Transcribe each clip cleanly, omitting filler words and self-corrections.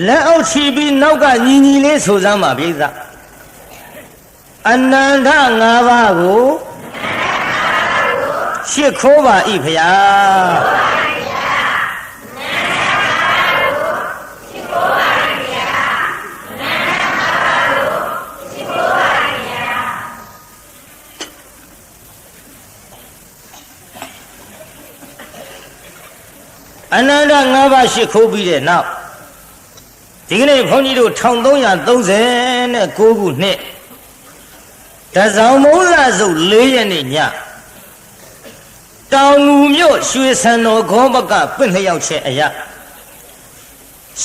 လက်အောက်ချီပြီးနောက်ကညီညီလေးဆိုစမ်းပါပြိဿအနန္တ၅ပါးကိုရှစ်ခိုးပါဤဖရာအနန္တ၅ပါးရှစ်ခိုးပြီးတဲ့နောက်ဒီကနေ့ဘုန်းကြီးတို့1339ခုနှစ်တဇောင်မိုးလစုပ်4ရက်နေ့ညတောင်ငူမြို့ရွှေဆံတော်ခေါဘကပင့်လျောက်ချက်အရာ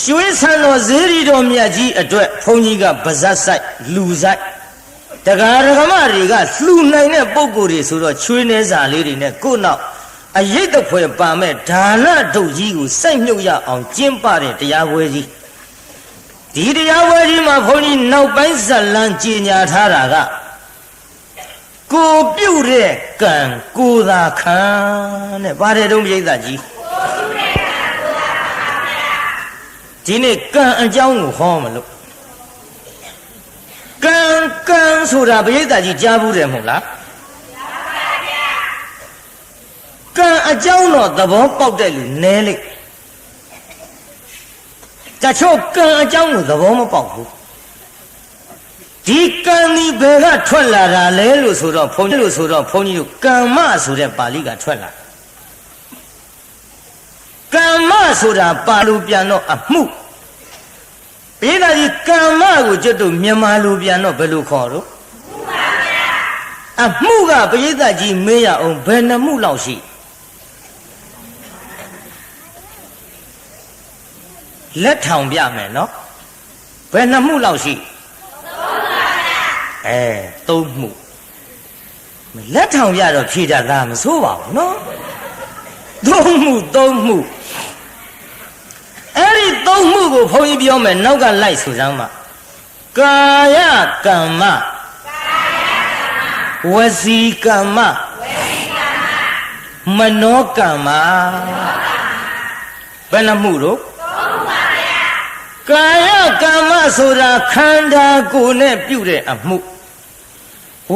ရွှေဆံတော်ဇေရီတော်မြတ်ကြီးအတွက်ဘုန်းကြီးကဗဇတ်ဆိုင်လူဆိုင်တရားဓမ္မတွေကလှူနိုင်တဲ့ပုံကိုယ်တွေဆိုတော့ချွေးနှဲစာလေးတွေနဲ့ကိုယ့်နောက်အရိတ်တဖွယ်ပါမဲ့ဒါနဒုတ်ကြီးကိုစိုက်မြုပ်ရအောင်ကျင့်ပတဲ့တရားပွဲကြီးဒီတရားပွဲကြီးမှာဘုန်းကြီးနောက်ပိုင်းဇလံကြီးညာထားတာကကိုပြုတ်တဲ့ကံကိုသာခံတဲ့ပါတယ်တုံးပြိဿကြီးဒီနေ့ကံအကြောင်းကိုဟောမလို့ကံဆိုတာပြိဿကြီးကြားဘူးတယ်မဟုတ်လားကံအကြောင်းတော့သဘောပေါက်တဲ့လူနည်းလိမ့်တချို့ကံအကြောင်းကိုသဘောမပေါက်ဘူးဒီကံဒီဘယ်ကထွက်လာတာလဲလို့ဆိုတော့ဘုန်းကြီးတို့ကမ္မဆိုတဲ့ပါဠိကထွက်လာကမ္မဆိုတာပါဠိပြန်တော့အမှုပိဋကကြီးကမ္မကိုကျွတ်တို့မြန်မာလူပြန်တော့ဘယ်လိုခေါ်တော့အမှုကပိဋကကြီးမေးရအောင်ဘယ်နှမှုလောက်ရှိလက်ထောင်ပြမယ်နော်ဘယ်နှမှုလောက်ရှိ3မှုလက်ထောင်ပြတော့ဖြေတတ်တာမဆိုးပါဘူးနော်3မှုအဲ့ဒီ3မှုကိုဘုန်းကြီးပြောမယ်နောက်ကလိုက်ဆိုစမ်းပါကာယကမ္မဝစီကမ္မမနောကမ္မဘယ်နှမှုတော့ကာယကမ္မဆိုတာခန္ဓာကိုယ်နဲ့ပြုတဲ့အမှု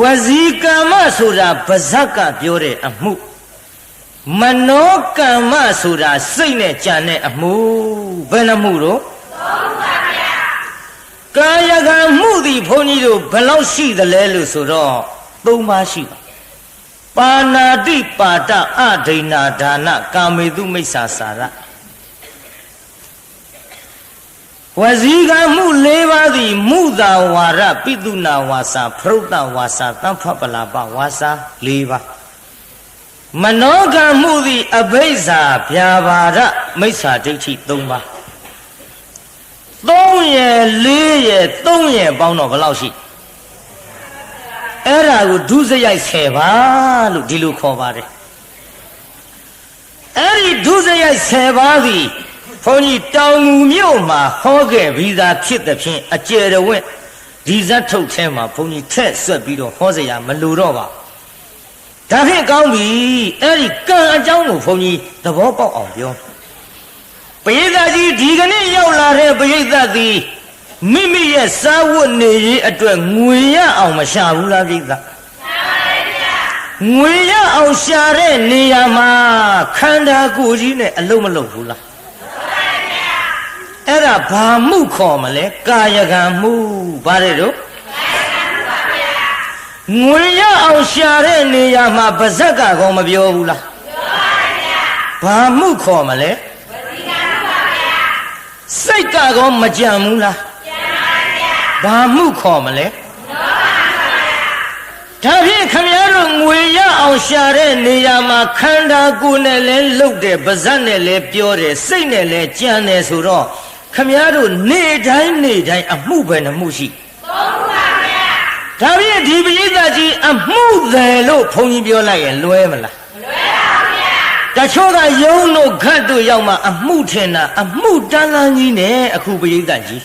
ဝစီကမ္မဆိုတာပါးစပ်ကပြောတဲ့အမှုမနောကမ္မဆိုတာစိတ်နဲ့ကြံတဲ့အမှုဘယ်နှမှုတော့ကာယကံမှုသည်ဘုန်းကြီးတို့ဘယ်လောက်ရှိသလဲလို့ဆိုတော့3ပါးရှိပါပါဏာတိပါဒအဒိဏဒါနကာမေတုမိစ္ဆာစာရဝစီကမှု4ပါးသည်မုသာဝါရပိတုနာဝါစာဖရုတ္တဝါစာသံဖပလာပဝါစာ4ပါးမနောကမှုသည်အဘိဇ္ဇာဗျာပါဒမိစ္ဆာဒိဋ္ဌိ3ပါး3ရယ်4ရယ်3ရယ်ပေါင်းတော့ဘယ်လောက်ရှိအဲ့ဒါကိုဒုစရိုက်10ပါးလို့ဒီလိုခေါ်ပါတယ်အဲ့ဒီဒုစရိုက်10ပါးသည်ဘုန်းကြီးတောင်ငူမြို့မှာဟောခဲ့ပြီးသားဖြစ်တဲ့ဖြင့်အကျယ်တဝင့်ဒီဇတ်ထုတ်ထဲမှာဘုန်းကြီးထက်ဆွက်ပြီးတော့ဟောစရာမလိုတော့ပါဒါဖြင့်ကောင်းပြီအဲ့ဒီကံအကြောင်းကိုဘုန်းကြီးသဘောပေါက်အောင်ပြောပရိသတ်ကြီးဒီကနေ့ရောက်လာတဲ့ပရိသတ်သည်မိမိရဲ့စားဝတ်နေရေးအတွက်ငွေရအောင်မရှာဘူးလားပရိသတ်ငွေရအောင်ရှာတဲ့နေရာမှာခန္ဓာကိုယ်ကြီးနဲ့အလုံးမလုံးဘူးလားအဲ့ဒါဘာမှုခေါ်မလဲကာယကံမှုဗါတဲ့တို့ငွေရအောင်ရှာတဲ့နေရာမှာပါဇက်ကကောမပြောဘူးလားပြောပါဗျာဘာမှုခေါ်မလဲဝစီကံပါဗျာစိတ်ကကောမကြံဘူးလားကြံပါဗျာဘာမှုခေါ်မလဲလောဘပါဗျာဒါဖြင့်ခမည်းတော်ငွေရအောင်ရှာတဲ့နေရာမှာခန္ဓာကိုယ်နဲ့လည်းလှုပ်တယ်ပါဇက်နဲ့လည်းပြောတယ်စိတ်နဲ့လည်းကြံတယ်ဆိုတော့ခမည်းတော်နေတိုင်းအမှုပဲနှမှုရှိ3ပါဗျာဒါဖြင့်ဒီပရိသတ်ကြီးအမှုတယ်လို့ဘုန်းကြီးပြောလိုက်ရင်လွဲမလားမလွဲပါဗျာတချို့ကယုံတို့ခတ်တို့ရောက်မှအမှုထင်တာအမှုတန်းလန်းကြီးနဲ့အခုပရိသတ်ကြီး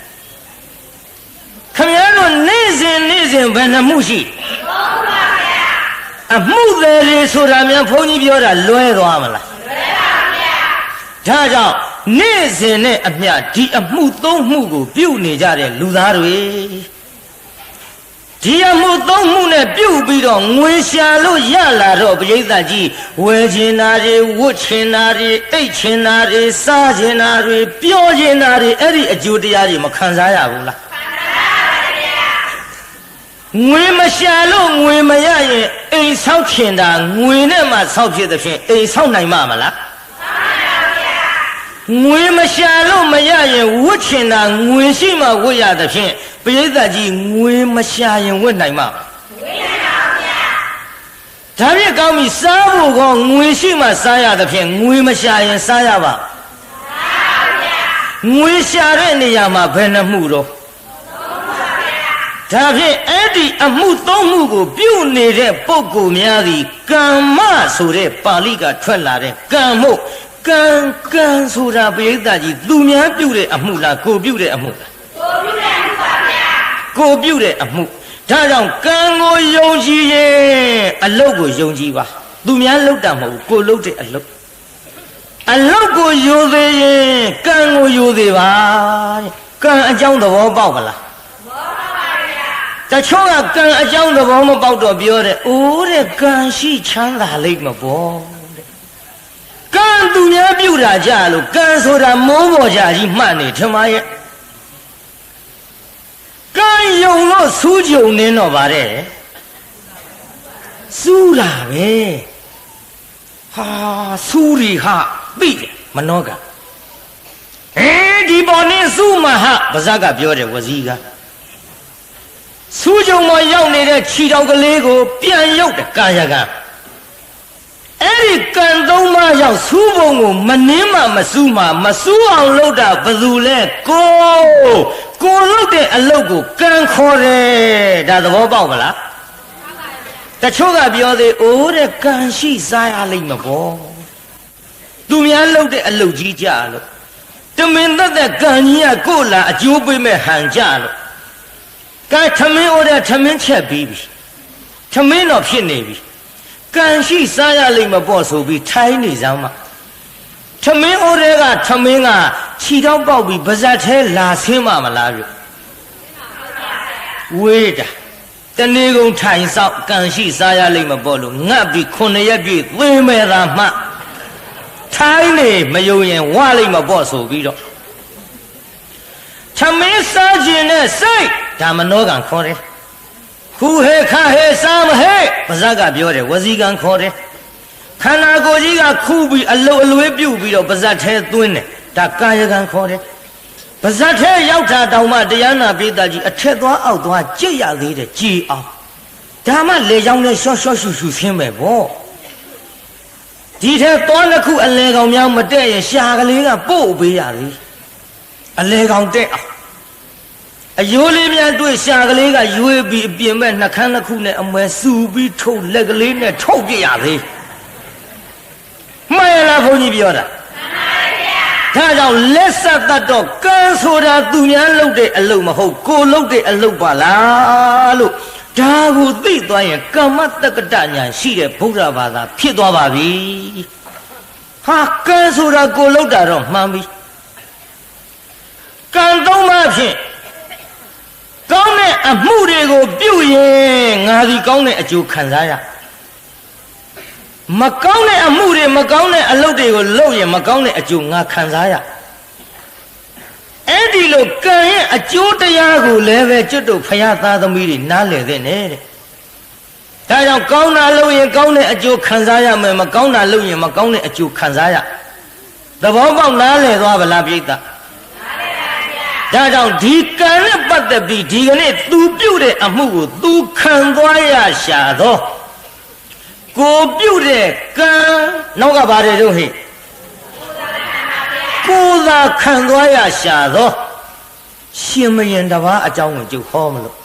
ခမည်းတော်နေ့စဉ်ဘယ်နှမှုရှိ3ပါဗျာအမှုတယ်ဆိုတာများဘုန်းကြီးပြောတာလွဲသွားမလားမလွဲပါဗျာဒါကြောင့် နေ့စဉ်နဲ့အမျှဒီအမှုသုံးမှုကိုပြုနေကြတဲ့လူသားတွေဒီအမှုသုံးမှုနဲ့ပြုပြီးတော့ငွေရှာလို့ရလာတော့ပရိသတ်ကြီးဝယ်ချင်တာတွေဝတ်ချင်တာတွေအိတ်ချင်တာတွေစားချင်တာတွေပြောချင်တာတွေအဲ့ဒီအကျိုးတရားတွေမခံစားရဘူးလားငွေမရှာလို့ငွေမရရင်အိမ်ဆောက်ချင်တာငွေနဲ့မှဆောက်ဖြစ်တဲ့ဖြင့်အိမ်ဆောက်နိုင်မှာမလားငွေမရှာလို့မရရင်ဝတ်ချင်တာငွေရှိမှဝတ်ရတဲ့ဖြင့်ပရိသတ်ကြီးငွေမရှာရင်ဝတ်နိုင်မှာဝတ်နိုင်ပါဗျာဒါဖြင့်ကောင်းပြီစားဖို့ကောငွေရှိမှစားရတဲ့ဖြင့်ငွေမရှာရင်စားရပါငွေရှာတဲ့နေရာမှာဘယ်နှမှုတော့ဒါဖြင့်အဲ့ဒီအမှုသုံးမှုကိုပြုနေတဲ့ပုဂ္ဂိုလ်များသည်ကမ္မဆိုတဲ့ပါဠိကထွက်လာတဲ့ကံမို့ကံဆိုတာပရိသတ်ကြီးသူများပြုတဲ့အမှုလားကိုပြုတဲ့အမှုလားကိုပြုတဲ့အမှုပါဗျာကိုပြုတဲ့အမှုဒါကြောင့်ကံကိုယုံကြည်ရင်အလုတ်ကိုယုံကြည်ပါသူများလုပ်တာမဟုတ်ဘူးကိုလုပ်တဲ့အလုတ်ကိုယိုသေးရင်ကံကိုယိုသေးပါကံအကြောင်းသဘောပေါက်ပါလားတချို့ကကံအကြောင်းသဘောမပေါက်တော့ပြောတယ်အိုးတဲ့ကံရှိချမ်းသာလိမ့်မပေါ့တဲ့ကံသူများပြုတာကြလို့ကံဆိုတာမိုးပေါ်ကြကြီးမှတ်နေထမရဲ့ကံယုံလို့စူးကြုံနေတော့ပါတယ်စူးလာပဲဟာစူးရီဟာသိတယ်မနောကဒီပေါ်နေစူးမဟာပါဇက်ကပြောတယ်ဝစီကစူးကြုံမရောက်နေတဲ့ခြိတော်ကလေးကိုပြန်ရောက်တဲ့ကာယကအဲ့ဒီကံသုံးပါးရောက်စူးပုံကိုမနှင်းမှမစူးမှမစူးအောင်လုပ်တာဘယ်သူလဲကိုလုပ်တဲ့အလုပ်ကိုကံခေါ်တယ်ဒါသဘောပေါက်မလားတချို့ကပြောသေးအိုးတဲ့ကံရှိစားရလိမ့်မပေါ့သူများလုပ်တဲ့အလုပ်ကြီးကြလို့တမင်သက်သက်ကံကြီးကကိုလာအကျိုးပေးမဲ့ဟန်ကြလို့ကဲထမင်းဩတဲ့ထမင်းချက်ပြီးပြီထမင်းတော့ဖြစ်နေပြီကံရှိစားရလိမ့်မပေါ့ဆိုပြီးထိုင်းနေစမ်းမှာထမင်းဩတဲ့ကထမင်းကခြိတော့ပေါက်ပြီးပါဇက်ထဲလာဆင်းမှမလားပြုဝေးတာတနေ့ကုန်ထိုင်ဆောက်ကံရှိစားရလိမ့်မပေါ့လို့ငတ်ပြီး9ရက်ပြည့်သေမဲ့တာမှထိုင်းနေမယုံရင်ဝလိမ့်မပေါ့ဆိုပြီးတော့ထမင်းစားခြင်းနဲ့စိတ်ဒါမနောကံခေါ်တယ်ခုဟဲခဟဲစားမဟဲပါဇက်ကပြောတယ်ဝစီကံခေါ်တယ်ခန္ဓာကိုယ်ကြီးကခုပြီးအလုတ်အလွေးပြုတ်ပြီးတော့ပါဇက်ထဲသွင်းတယ်ဒါကာယကံခေါ်တယ်ပါဇက်ထဲရောက်တာတောင်မှတရားနာပိဋကကြီးအထက်သွားအောက်သွားကြည့်ရသေးတယ်ကြည်အောင်ဒါမှလေကြောင်းနဲ့ရှော့ရှော့ရှူရှူဆင်းမယ်ဗောဒီထဲသွားတစ်ခုအလဲကောင်များမတက်ရင်ရှာကလေးကပို့ပေးရသေးအလဲကောင်တက်အောင်အယိုးလေးများတွေ့ရှာကလေးကရွေးပြီးအပြင်မဲ့နှခမ်းတစ်ခုနဲ့အမွဲစူပြီးထုတ်လက်ကလေးနဲ့ထုတ်ပြရသေးမှန်ရလားဘုန်းကြီးပြောတာမှန်ပါဗျာဒါကြောင့်လက်ဆက်တတ်တော့ကံဆိုတာသူများလုပ်တဲ့အလုပ်မဟုတ်ကိုလုပ်တဲ့အလုပ်ပါလားလို့ဒါကိုသိသွားရင်ကမ္မတက္ကတညာရှိတဲ့ဗုဒ္ဓဘာသာဖြစ်သွားပါပြီဟာကံဆိုတာကိုလုပ်တာတော့မှန်ပြီကံသုံးပါးဖြင့်ကောင်းတဲ့အမှုတွေကိုပြုရင်ငါဒီကောင်းတဲ့အကျိုးခံစားရမကောင်းတဲ့အမှုတွေမကောင်းတဲ့အလုပ်တွေကိုလုပ်ရင်မကောင်းတဲ့အကျိုးငါခံစားရအဲ့ဒီလိုကံရဲ့အကျိုးတရားကိုလည်းပဲကျွတ်တို့ဖရာသားသမီးတွေနားလည်သင့်တယ်တဲ့ဒါကြောင့်ကောင်းတာလုပ်ရင်ကောင်းတဲ့အကျိုးခံစားရမယ်မကောင်းတာလုပ်ရင်မကောင်းတဲ့အကျိုးခံစားရသဘောပေါက်နားလည်သွားဗလားပြိဿဒါကြောင့်ဒီကံနဲ့ပတ်သက်ပြီးဒီကနေ့သူပြုတဲ့အမှုကိုသူခံသွားရရှာသောကိုပြုတဲ့ကံနောက်ကပါတယ်တို့ဟိကိုသာခံသွားရရှာသောရှင်မယင်တပါးအကြောင်းကိုကျုပ်ဟောမလို့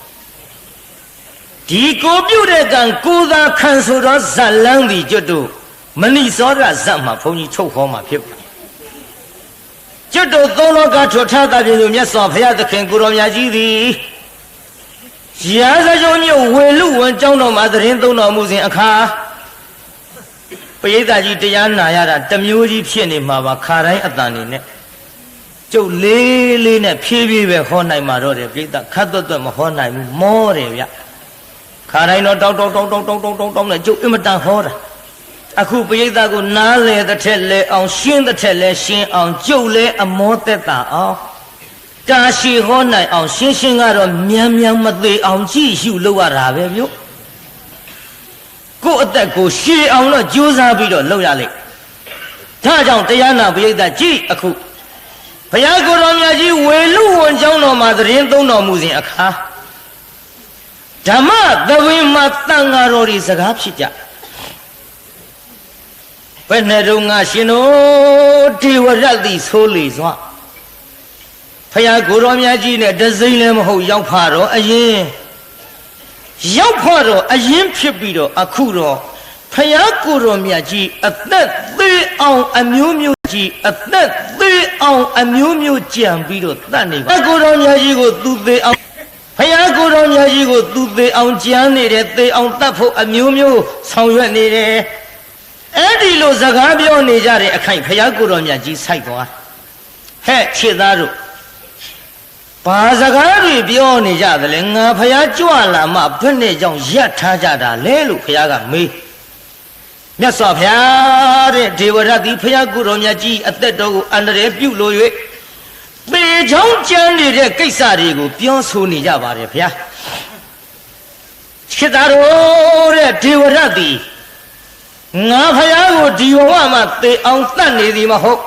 ဒီကိုပြုတဲ့ကံကိုသာခံဆိုတော့ဇတ်လန်းသည်ကျွတ်တို့မဏိစောရဇတ်မှာဘုန်းကြီးထုတ်ဟောမှာဖြစ်ပါကျွတ်တို့သုံးလောကထွတ်ထားတာပြင်လို့မြတ်စွာဘုရားသခင်ကိုရောင်မြတ်ကြီးသည်ရာဇဂုံမြို့ဝေလူဝန်ကျောင်းတော်မှာသတင်းသုံးတော်မူစဉ်အခါပရိသတ်ကြီးတရားနာရတာတမျိုးကြီးဖြစ်နေမှာပါခါတိုင်းအတန်နေနဲ့ ကျုပ်လေးလေးနဲ့ဖြည်းဖြည်းပဲဟောနိုင်မှာတော့တယ်ပြိဿခတ်သွက်မဟောနိုင်ဘူးမောတယ်ဗျခါတိုင်းတော့တောင်းနဲ့ကျုပ်အင်မတန်ဟောတာအခုပြိဿကိုနားလေတဲ့ထက်လဲအောင်ရှင်းတဲ့ထက်လဲရှင်းအောင်ကျုပ်လဲအမောသက်တာအောင်တာရှိဟောနိုင်အောင်ရှင်းကတော့မြန်မသေးအောင်ကြည့်ရှုလို့ရတာပဲဗျကိုယ့်အသက်ကိုရှည်အောင်တော့ကြိုးစားပြီးတော့လုပ်ရလိမ့်ဒါကြောင့်တရားနာပရိသတ်ကြည့်အခုဘုရားကိုယ်တော်မြတ်ကြီးဝေလူဝန်ကျောင်းတော်မှာသတင်းသုံးတော်မူစဉ်အခါဓမ္မသဘင်မှာတန်ဃာတော်တွေစကားဖြစ်ကြဘယ်နဲ့တော့ငါရှင်တို့ဒေဝရတ်သည်ဆိုလေစွာဘုရားကိုယ်တော်မြတ်ကြီးနဲ့တစိမ့်လည်းမဟုတ်ရောက်ဖတော့အရင်ရောက်ဖို့တော့အရင်ဖြစ်ပြီးတော့အခုတော့ဖယားကိုယ်တော်မြတ်ကြီးအသက်သေးအောင်အမျိုးမျိုးကြီးအသက်သေးအောင်အမျိုးမျိုးကြံပြီးတော့တတ်နေပါကိုယ်တော်မြတ်ကြီးကိုသူသေးအောင်ဖယားကိုယ်တော်မြတ်ကြီးကိုသူသေးအောင်ကြံနေတယ်သေအောင်တတ်ဖို့အမျိုးမျိုးဆောင်ရွက်နေတယ်အဲ့ဒီလိုစကားပြောနေကြတဲ့အခိုင်ဖယားကိုယ်တော်မြတ်ကြီးစိုက်သွားဟဲ့ခြေသားတို့ဘာစကားတွေပြောနေကြသလဲငါဖယားကြွလာမှဘယ်နဲ့ကြောင့်ရပ်ထားကြတာလဲလို့ဖယားကမေးမြတ်စွာဘုရားတဲ့ဒေဝရတ်သည်ဖယားကိုယ်တော်မြတ်ကြီးအသက်တော်ကိုအန္တရာယ်ပြုလို့၍ပေချောင်းကျမ်းနေတဲ့ကိစ္စတွေကိုပြောဆိုနေကြပါတယ်ဘုရားခြေသားတော်တဲ့ဒေဝရတ်သည်ငါဖယားကိုဒီဘဝမှာသေအောင်တတ်နေသည်မဟုတ်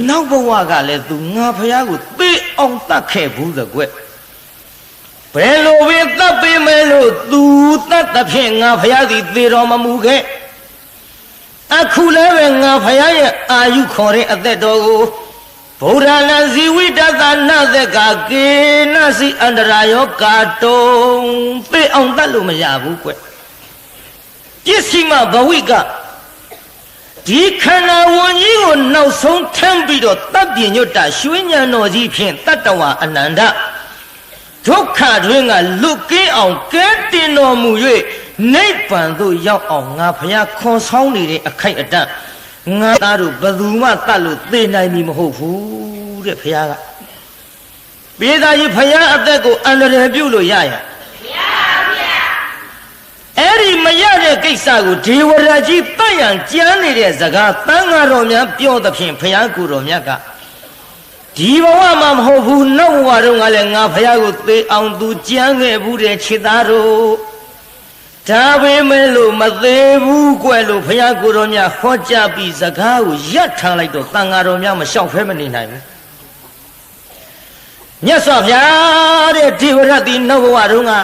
နောက်ဘဝကလည်းသူငါဖယားကိုသေအောင်တတ်ခဲ့ဘူးသကွဘယ်လိုပဲတတ်ပေမဲ့လို့သူတတ်တဲ့ဖြင့်ငါဖယားသည်သေတော်မမူခဲ့အခုလည်းပဲငါဖယားရဲ့အာယုခေါ်တဲ့အသက်တော်ကိုဗုဒ္ဓနာဇီဝိတသနာသက်ကကေနစီအန္တရာယောကာတုံသေအောင်တတ်လို့မရဘူးကွပစ္စည်းမဘဝိကဒီခန္ဓာဝန်ကြီးကိုနောက်ဆုံးထမ်းပြီးတော့တပ်ပြညွတ်တာရွှေဉဏ်တော်ကြီးဖြင့်တတ္တဝအနန္တဒုက္ခတွင်ကလွတ်ကင်းအောင်ကဲတင်တော်မူ၍နိဗ္ဗာန်သို့ရောက်အောင်ငါဖယားခွန်ဆောင်နေတဲ့အခိုက်အတန့်ငါသားတို့ဘယ်သူမှတတ်လို့သိနိုင်မည်မဟုတ်ဘူးတဲ့ဖယားကပြေးသားကြီးဖယားအသက်ကိုအန္တရာယ်ပြုလို့ရရအဲ့ဒီမရတဲ့ကိစ္စကိုဒေဝရာကြီးတတ်ရန်ကြမ်းနေတဲ့စကားတန်ဃာတော်များပြောသဖြင့်ဘုရားကိုယ်တော်မြတ်ကဒီဘဝမှာမဟုတ်ဘူးနောက်ဘဝတုန်းကလည်းငါဘုရားကိုသေအောင်သူကြမ်းခဲ့ဘူးတဲ့ခြေသားတို့ဒါပေမဲ့လို့မသေးဘူးကွယ်လို့ဘုရားကိုယ်တော်မြတ်ဟောကြားပြီးစကားကိုရပ်ထားလိုက်တော့တန်ဃာတော်များမလျှောက်ဖဲမနေနိုင်ဘူးမြတ်စွာဘုရားတဲ့ဒေဝရတ်ဒီနောက်ဘဝတုန်းက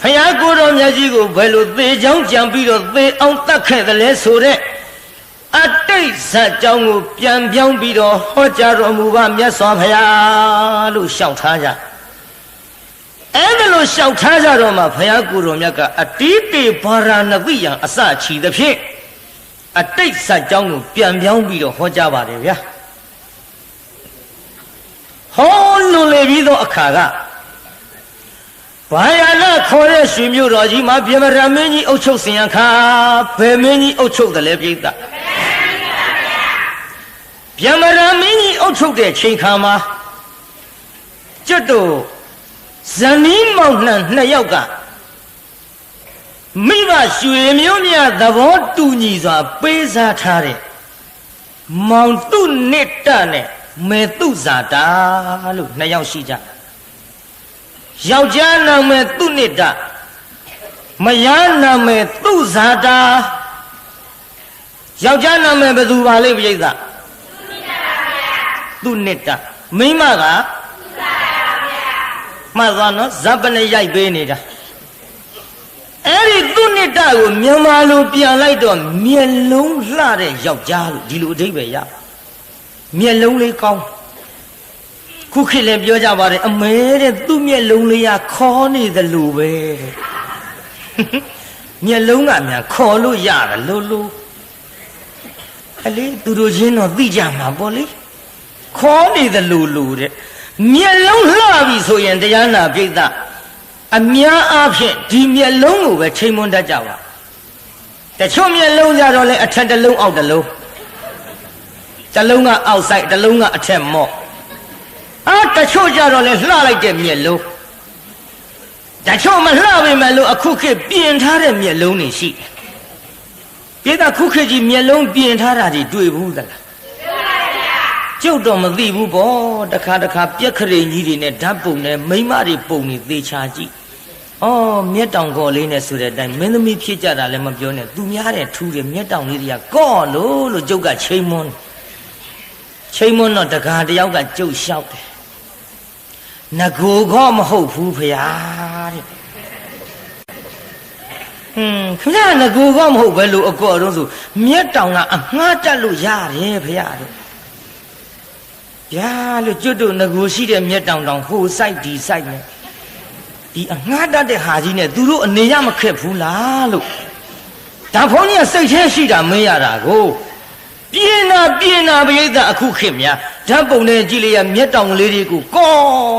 ဖယားကိုယ်တော်မြတ်ကြီးကိုဘယ်လိုသေချောင်းကြံပြီးတော့သေအောင်တတ်ခဲ့တယ်လဲဆိုတဲ့အတိတ်ဇာတ်ကြောင်းကိုပြန်ပြောင်းပြီးတော့ဟောကြားတော်မူပါမြတ်စွာဘုရားလို့လျှောက်ထားကြအဲ့ဒါလို့လျှောက်ထားကြတော့မှဘုရားကိုယ်တော်မြတ်ကအတိတေဘာရဏတိယံအစချီသဖြင့်အတိတ်ဇာတ်ကြောင်းကိုပြန်ပြောင်းပြီးတော့ဟောကြားပါတယ်ဗျာဟောလွန်လေပြီးတော့အခါကဘာယာလခေါ်တဲ့ရွှေမြို့တော်ကြီးမှာပြမရမင်းကြီးအုပ်ချုပ်စင်ရခါဘယ်မင်းကြီးအုပ်ချုပ်တယ်လဲပြိဿပြမရမင်းကြီးအုပ်ချုပ်တဲ့ချိန်ခါမှာကျွတ်တို့ဇနီးမောင်နှံနှစ်ယောက်ကမိဘရွှေမျိုးမြသဘောတူညီစွာပေးစားထားတဲ့မောင်တုနိတ္တနဲ့မေတုဇာတာလို့နှစ်ယောက်ရှိကြယောက်ျားနာမည်သူနိတ္တမယားနာမည်သူဇာတာယောက်ျားနာမည်ဘယ်သူပါလိမ့်ပြိဿသူနိတ္တမိန်းမကမှတ်သွားနော်ဇပ်ပနဲ့ရိုက်ပေးနေတာအဲ့ဒီသူနိတ္တကိုမြန်မာလိုပြန်လိုက်တော့မျက်လုံးလှတဲ့ယောက်ျားလို့ဒီလိုအဓိပ္ပာယ်ရမျက်လုံးလေးကောင်းခုခေတ်လည်းပြောကြပါတယ်အမဲတဲ့သူ့မျက်လုံးလေးကခေါ်နေတယ်လို့ပဲမျက်လုံးကများခေါ်လို့ရတယ်လို့အလေးသူတို့ချင်းတော့သိကြမှာပေါ့လေခေါ်နေတယ်လို့တဲ့မျက်လုံးလှပြီဆိုရင်တရားနာပိဋကအများအားဖြင့်ဒီမျက်လုံးကိုပဲချိန်မွန်းတတ်ကြပါတချို့မျက်လုံးကြတော့လေအထက်တစ်လုံးအောက်တစ်လုံး တလုံးကအောက်ဆိုင်တလုံးကအထက်မော့တချို့ကြတော့လဲလှလိုက်တဲ့မျက်လုံးတချို့မလှပေမဲ့လို့အခုခေတ်ပြင်ထားတဲ့မျက်လုံးတွေရှိတယ်ပြည်သားခုခေတ်ကြီးမျက်လုံးပြင်ထားတာကြီးတွေ့ဘူးသလားကျုပ်တော့မသိဘူးပေါ့တခါပြက်ခရိန်ကြီးတွေနဲ့ဓာတ်ပုံနဲ့မိမတွေပုံနေသေချာကြည့်မျက်တောင်ကော်လေးနဲ့ဆိုတဲ့အတိုင်းမင်းသမီးဖြစ်ကြတာလည်းမပြောနဲ့သူများတဲ့ထူးတယ်မျက်တောင်လေးတွေကကော့လို့ကျုပ်ကချိန်မွန်းတော့တကားတယောက်ကကျုပ်လျှောက်တယ်ငကိုကောမဟုတ်ဘူးဖေဟာတဲ့ခင်ဗျာငကိုကောမဟုတ်ပဲလို့အကောတော့ဆိုမျက်တောင်ကအငှားတက်လို့ရတယ်ဖေဟာတဲ့ဗျာလို့ကျွတ်တို့ငကိုရှိတဲ့မျက်တောင်တောင်ဟိုစိုက်ဒီစိုက်နဲ့ဒီအငှားတက်တဲ့ဟာကြီးနဲ့သူတို့အနေရမခက်ဘူးလားလို့ဒါဖုန်းကြီးကစိတ်แท้ရှိတာမင်းရတာကိုပြင်းနာပရိသတ်အခုခေတ်များဓာတ်ပုံနဲ့ကြည့်လိုက်ရမျက်တောင်လေးတွေကိုကော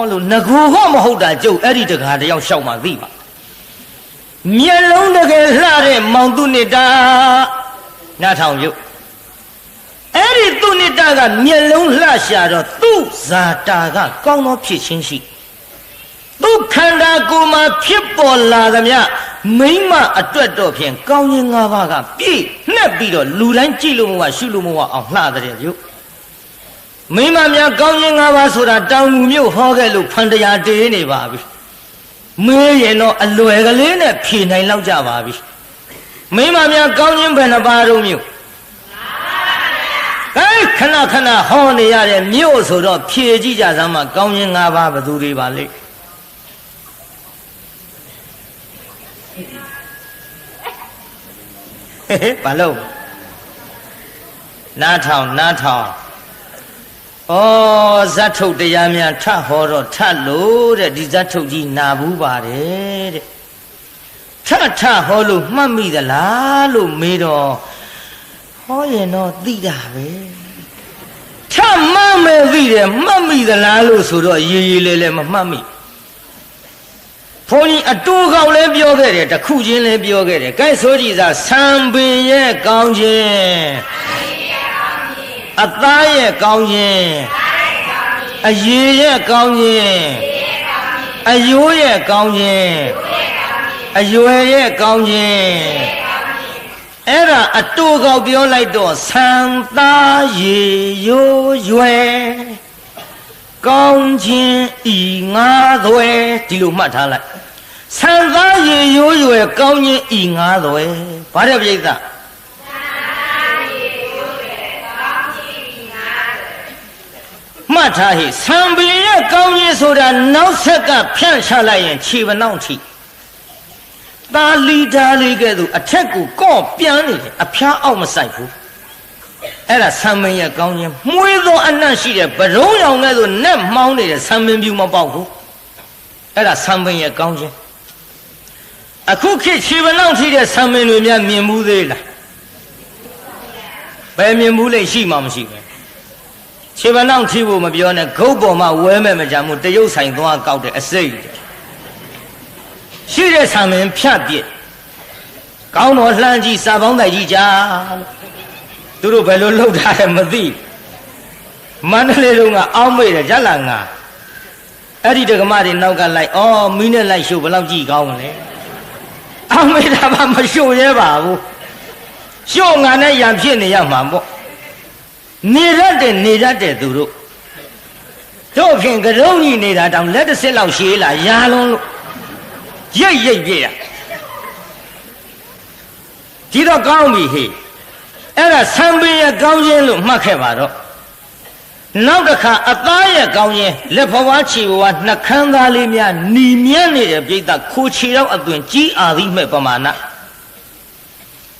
လို့ငကိုဟောမဟုတ်တာကျုပ်အဲ့ဒီတကားတယောက်ရှောက်မှသိပါမျက်လုံးတကယ်လှတဲ့မောင်သူနှစ်တာနားထောင်ရုပ်အဲ့ဒီသူနှစ်တာကမျက်လုံးလှရှာတော့သူ့ဇာတာကကောင်းသောဖြစ်ချင်းရှိသူခန္ဓာကိုယ်မှာဖြစ်ပေါ်လာသမျှမိမအတွက်တော့ဖြင့်ကောင်းခြင်း၅ပါးကပြည့်နှက်ပြီးတော့လူတိုင်းကြည့်လို့မဝရှုလို့မဝအောင်လှတဲ့ရုပ်မိမများကောင်းခြင်း၅ပါးဆိုတာတောင်ငူမြို့ဟောခဲ့လို့ဖန်တရားတေးနေပါပြီမေးရင်တော့အလွယ်ကလေးနဲ့ဖြေနိုင်လောက်ကြပါပြီမိမများကောင်းခြင်းဘယ်နှပါတော့မြို့ခဏဟောနေရတဲ့မြို့ဆိုတော့ဖြေကြည့်ကြစမ်းမှကောင်းခြင်း၅ပါးဘယ်သူတွေပါလဲဘာလို့နားထောင်ဇတ်ထုတ်တရားများထဟောတော့ထလို့တဲ့ဒီဇတ်ထုတ်ကြီးနာဘူးပါတယ်တဲ့ထဟောလို့မှတ်မိသလားလို့မေးတော့ဟောရင်တော့သိတာပဲထမှတ်မယ်သိတယ်မှတ်မိသလားလို့ဆိုတော့ရေးလဲမမှတ်မိဘုန်းကြီးအတူကောင်းလည်းပြောခဲ့တယ်တခုချင်းလည်းပြောခဲ့တယ်ကဲဆိုကြည်သာဆံပင်ရဲ့ကောင်းခြင်းအသားရဲ့ကောင်းခြင်းအရေရဲ့ကောင်းခြင်းအယိုးရဲ့ကောင်းခြင်းအရွယ်ရဲ့ကောင်းခြင်းအဲ့ဒါအတူကောက်ပြောလိုက်တော့ဆံသားရေရိုးရွယ်ကောင်းခြင်းဤငါးသွဲဒီလိုမှတ်ထားလိုက်ဆံသားရေရိုးရွယ်ကောင်းခြင်းဤငါးသွဲဘာတဲ့ပြိဿမှတ်ထားဟိဆံပင်ရဲ့ကောင်းခြင်းဆိုတာနောက်ဆက်ကဖြန့်ချလိုက်ရင်ခြေပနောက်ထိသာလီဓာလေးကဲ့သို့အထက်ကိုကော့ပြန်နေတယ်အဖျားအောက်မဆိုင်ဘူးအဲ့ဒါဆံပင်ရဲ့ကောင်းခြင်းမွေးသောအနံ့ရှိတဲ့ဗရုံးရောင်ကဲ့သို့နက်မှောင်းနေတဲ့ဆံပင်ပြူမပေါက်ဘူးအဲ့ဒါဆံပင်ရဲ့ကောင်းခြင်းအခုခေတ်ခြေပနောက်ထိတဲ့ဆံပင်တွေများမြင်မှုသေးလားဘယ်မြင်မှုလဲရှိမှမရှိပဲခြေပနောက်ထိဖို့မပြောနဲ့ဂုတ်ပေါ်မှာဝဲမဲ့မကြမှုတရုတ်ဆိုင်သွားကောက်တဲ့အစိတ်ရှိတဲ့ဆံပင်ဖြတ်ပြစ်ကောင်းတော်လှမ်းကြည့်စာပေါင်းတိုက်ကြီးကြာသူတို့ဘယ်လိုလုပ်ထားတယ်မသိမန္တလေးတုန်းကအောင်းမေ့တယ်ဂျက်လာငါအဲ့ဒီဒကမတွေနောက်ကလိုက်မီးနဲ့လိုက်ရှို့ဘယ်လောက်ကြည့်ကောင်းမလဲအောင်းမေ့တာမှမရှို့ရဲပါဘူးရှို့ငါနဲ့ရံဖြစ်နေရမှာပေါ့နေရတဲ့သူတို့တို့ဖြင့်ကရုံးကြီးနေတာတောင်လက်တစ်စစ်လောက်ရှည်လာရာလုံးလို့ရိတ်ပြည့်ရဒီတော့ကောင်းပြီဟေ့အဲ့ဒါဆံပင်ရဲ့ကောင်းခြင်းလို့မှတ်ခဲ့ပါတော့နောက်တစ်ခါအသားရဲ့ကောင်းခြင်းလက်ဖွားခြေဖွားနှကန်းသားလေးများหนีမြန်းနေတဲ့ပြိတ္တခိုးချီတော့အသွင်ကြီးအာသည်မဲ့ပမာဏ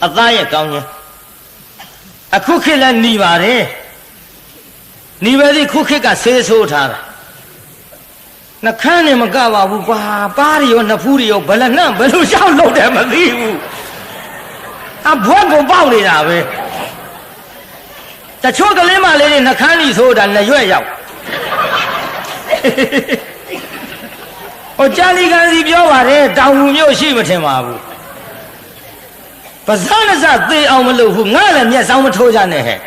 အသားရဲ့ကောင်းခြင်းအခုခေတ်လည်းหนีပါတယ်หนีပဲဒီခုခေတ်ကဆေးဆိုးထားတာနှကန်းနဲ့မကပါဘူးကွာပါးရောနှဖူးရောဘယ်နဲ့ဘယ်လိုရှောက်လုပ်တယ်မသိဘူးအဘွက်ကိုပေါက်နေတာပဲတချို့ကလေးမလေးတွေနှကန်းကြီးဆိုတာလက်ရွက်ရောက်ဟိုကြာလီကန်စီပြောပါတယ်တောင်ငူမြို့ရှိမထင်ပါဘူးပါဇာနစသေအောင်မလုပ်ဘူးငါလည်းမျက်စောင်းမထိုးကြနဲ့ဟဲ့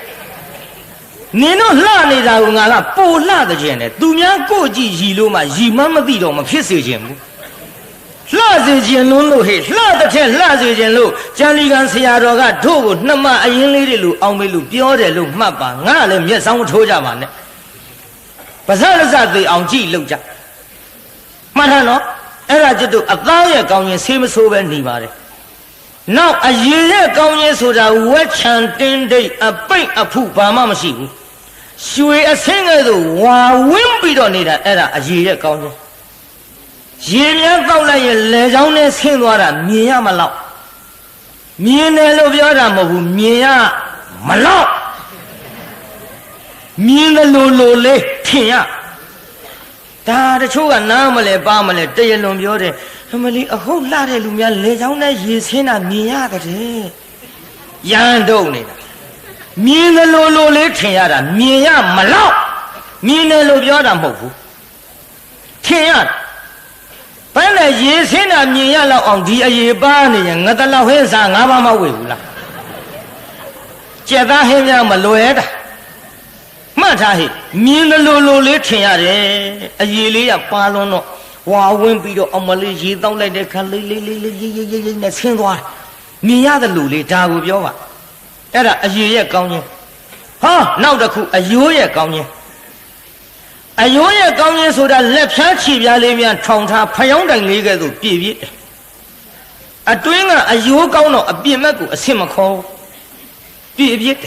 နင်တို့လှနေတာကငါကပိုလှတဲ့ခြင်းနဲ့သူများကိုကြည့်ရီလို့မှရီမမသိတော့မဖြစ်စေခြင်းဘူးလှစေခြင်းလုံးလို့ဟဲ့လှတဲ့ထက်လှစေခြင်းလို့ကျန်လီကန်ဆရာတော်ကတို့ကိုနှမအရင်လေးတွေလို့အောင်မေးလို့ပြောတယ်လို့မှတ်ပါငါလည်းမျက်စောင်းထိုးကြပါနဲ့ပါဇက်လက်စသေးအောင်ကြည့်လို့ကြမှတ်ထားနော်အဲ့ဒါကျွတ်တို့အသားရဲ့ကောင်းရင်ဆေးမဆိုးပဲနေပါတယ်နောက်အရေရဲ့ကောင်းရင်ဆိုတာဝက်ချန်တင်းဒိတ်အပိတ်အဖုဘာမှမရှိဘူးရွှေအဆင်းကဲ့သို့ဝါဝင်းပြီးတော့နေတာအဲ့ဒါအရေရဲ့ကောင်းရင်ရေများတောက်လိုက်ရင်လေချောင်းနဲ့ဆင်းသွားတာမြင်ရမလောက်မြင်တယ်လို့ပြောတာမဟုတ်ဘူးမြင်ရမလောက်မြင်တယ်လို့လေးထင်ရဒါတချို့ကနားမလဲပါမလဲတရလွန်ပြောတယ်အမလီအဟုတ်လှတဲ့လူများလေချောင်းနဲ့ရေဆင်းတာမြင်ရတယ်ရန်တုံနေတာမြင်တယ်လို့လေးထင်ရတာမြင်ရမလောက်မြင်တယ်လို့ပြောတာမဟုတ်ဘူးထင်ရဘယ်နဲ့ရေဆင်းတာမြင်ရလောက်အောင်ဒီအရေးပါနေရင်ငါတလောက်ဟင်းစားငါးပါးမဝေဘူးလားကြက်သားဟင်းများမလွယ်တာမှတ်ထားဟိမြင်တယ်လို့လေးထင်ရတယ်အရေးလေးကပါလွန်းတော့ဝါဝင်းပြီးတော့အမလေးရေတောက်လိုက်တဲ့ခါလေးရေးနဲ့ဆင်းသွားတယ်မြင်ရတယ်လို့လေဒါကိုပြောပါအဲ့ဒါအရေးရဲ့ကောင်းခြင်းဟာနောက်တစ်ခုအယိုးရဲ့ကောင်းခြင်းအယိုးရဲ့ကောင်းခြင်းဆိုတာလက်ဖြားခြေပြားလေးများထောင်ထားဖယောင်းတိုင်လေးကဲ့သို့ပြည့်ပြည့်အတွင်းကအယိုးကောင်းတော့အပြစ်မဲ့ကိုအဆင်မခေါ်ပြည့်ပြည့်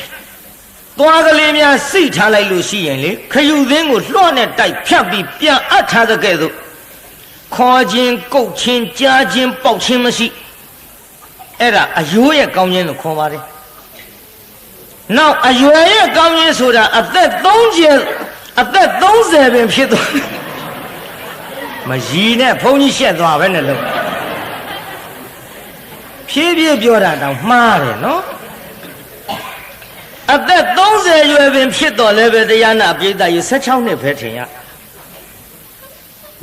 သွားကလေးများစိတ်ထားလိုက်လို့ရှိရင်လေခရုသင်းကိုလွှတ်နဲ့တိုက်ဖြတ်ပြီးပြန်အပ်ထားတဲ့ကဲ့သို့ခေါ်ခြင်းကုတ်ခြင်းကြားခြင်းပေါက်ခြင်းမရှိအဲ့ဒါအယိုးရဲ့ကောင်းခြင်းလို့ခေါ်ပါတယ်နောက်အရွယ်ရဲ့ကောင်းခြင်းဆိုတာအသက်30ပင်ဖြစ်သွားမကြီးနဲ့ဘုန်းကြီးရှက်သွားပဲနဲ့လို့ဖြည်းဖြည်းပြောတာတောင်မှားတယ်နော်အသက်30ရွယ်ပင်ဖြစ်တော်လည်းပဲတရားနာပိဋကရေ16နှစ်ပဲထင်ရ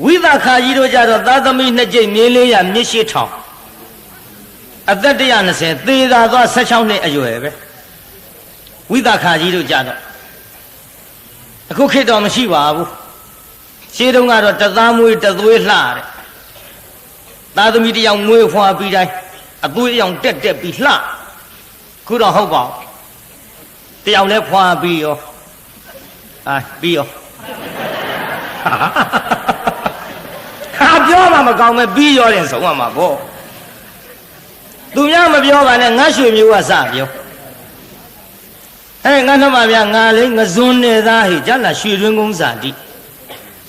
ဝိသခာကြီးတို့ကြတော့သာသမီ2ကြိမ်မြေလေးရမြစ်ရှိထောင်အသက်120သေသာသွား16နှစ်အရွယ်ပဲဝိသခာကြီးတို့ကြတော့အခုခေတ်တော့မရှိပါဘူးရှင်းတုန်းကတော့တသားမွေးတသွေးလှတဲ့သာသမီတယောက်မွေးဖွာပြီးတိုင်းအသွေးအယောင်တက်ပြီးလှခုတော့ဟုတ်ပါဘူးတယောက်လဲဖွာပြီးရောပြီးရောဟာပြောမှမကောင်းပဲပြီးရောတယ်ဆုံးမှာပေါ့သူများမပြောပါနဲ့ငါရွှေမျိုးကစပြောငါနှမဗျာငါလေးငဇွန်းနေသားဟိကျလာရွှေတွင်းကုန်းစာတိ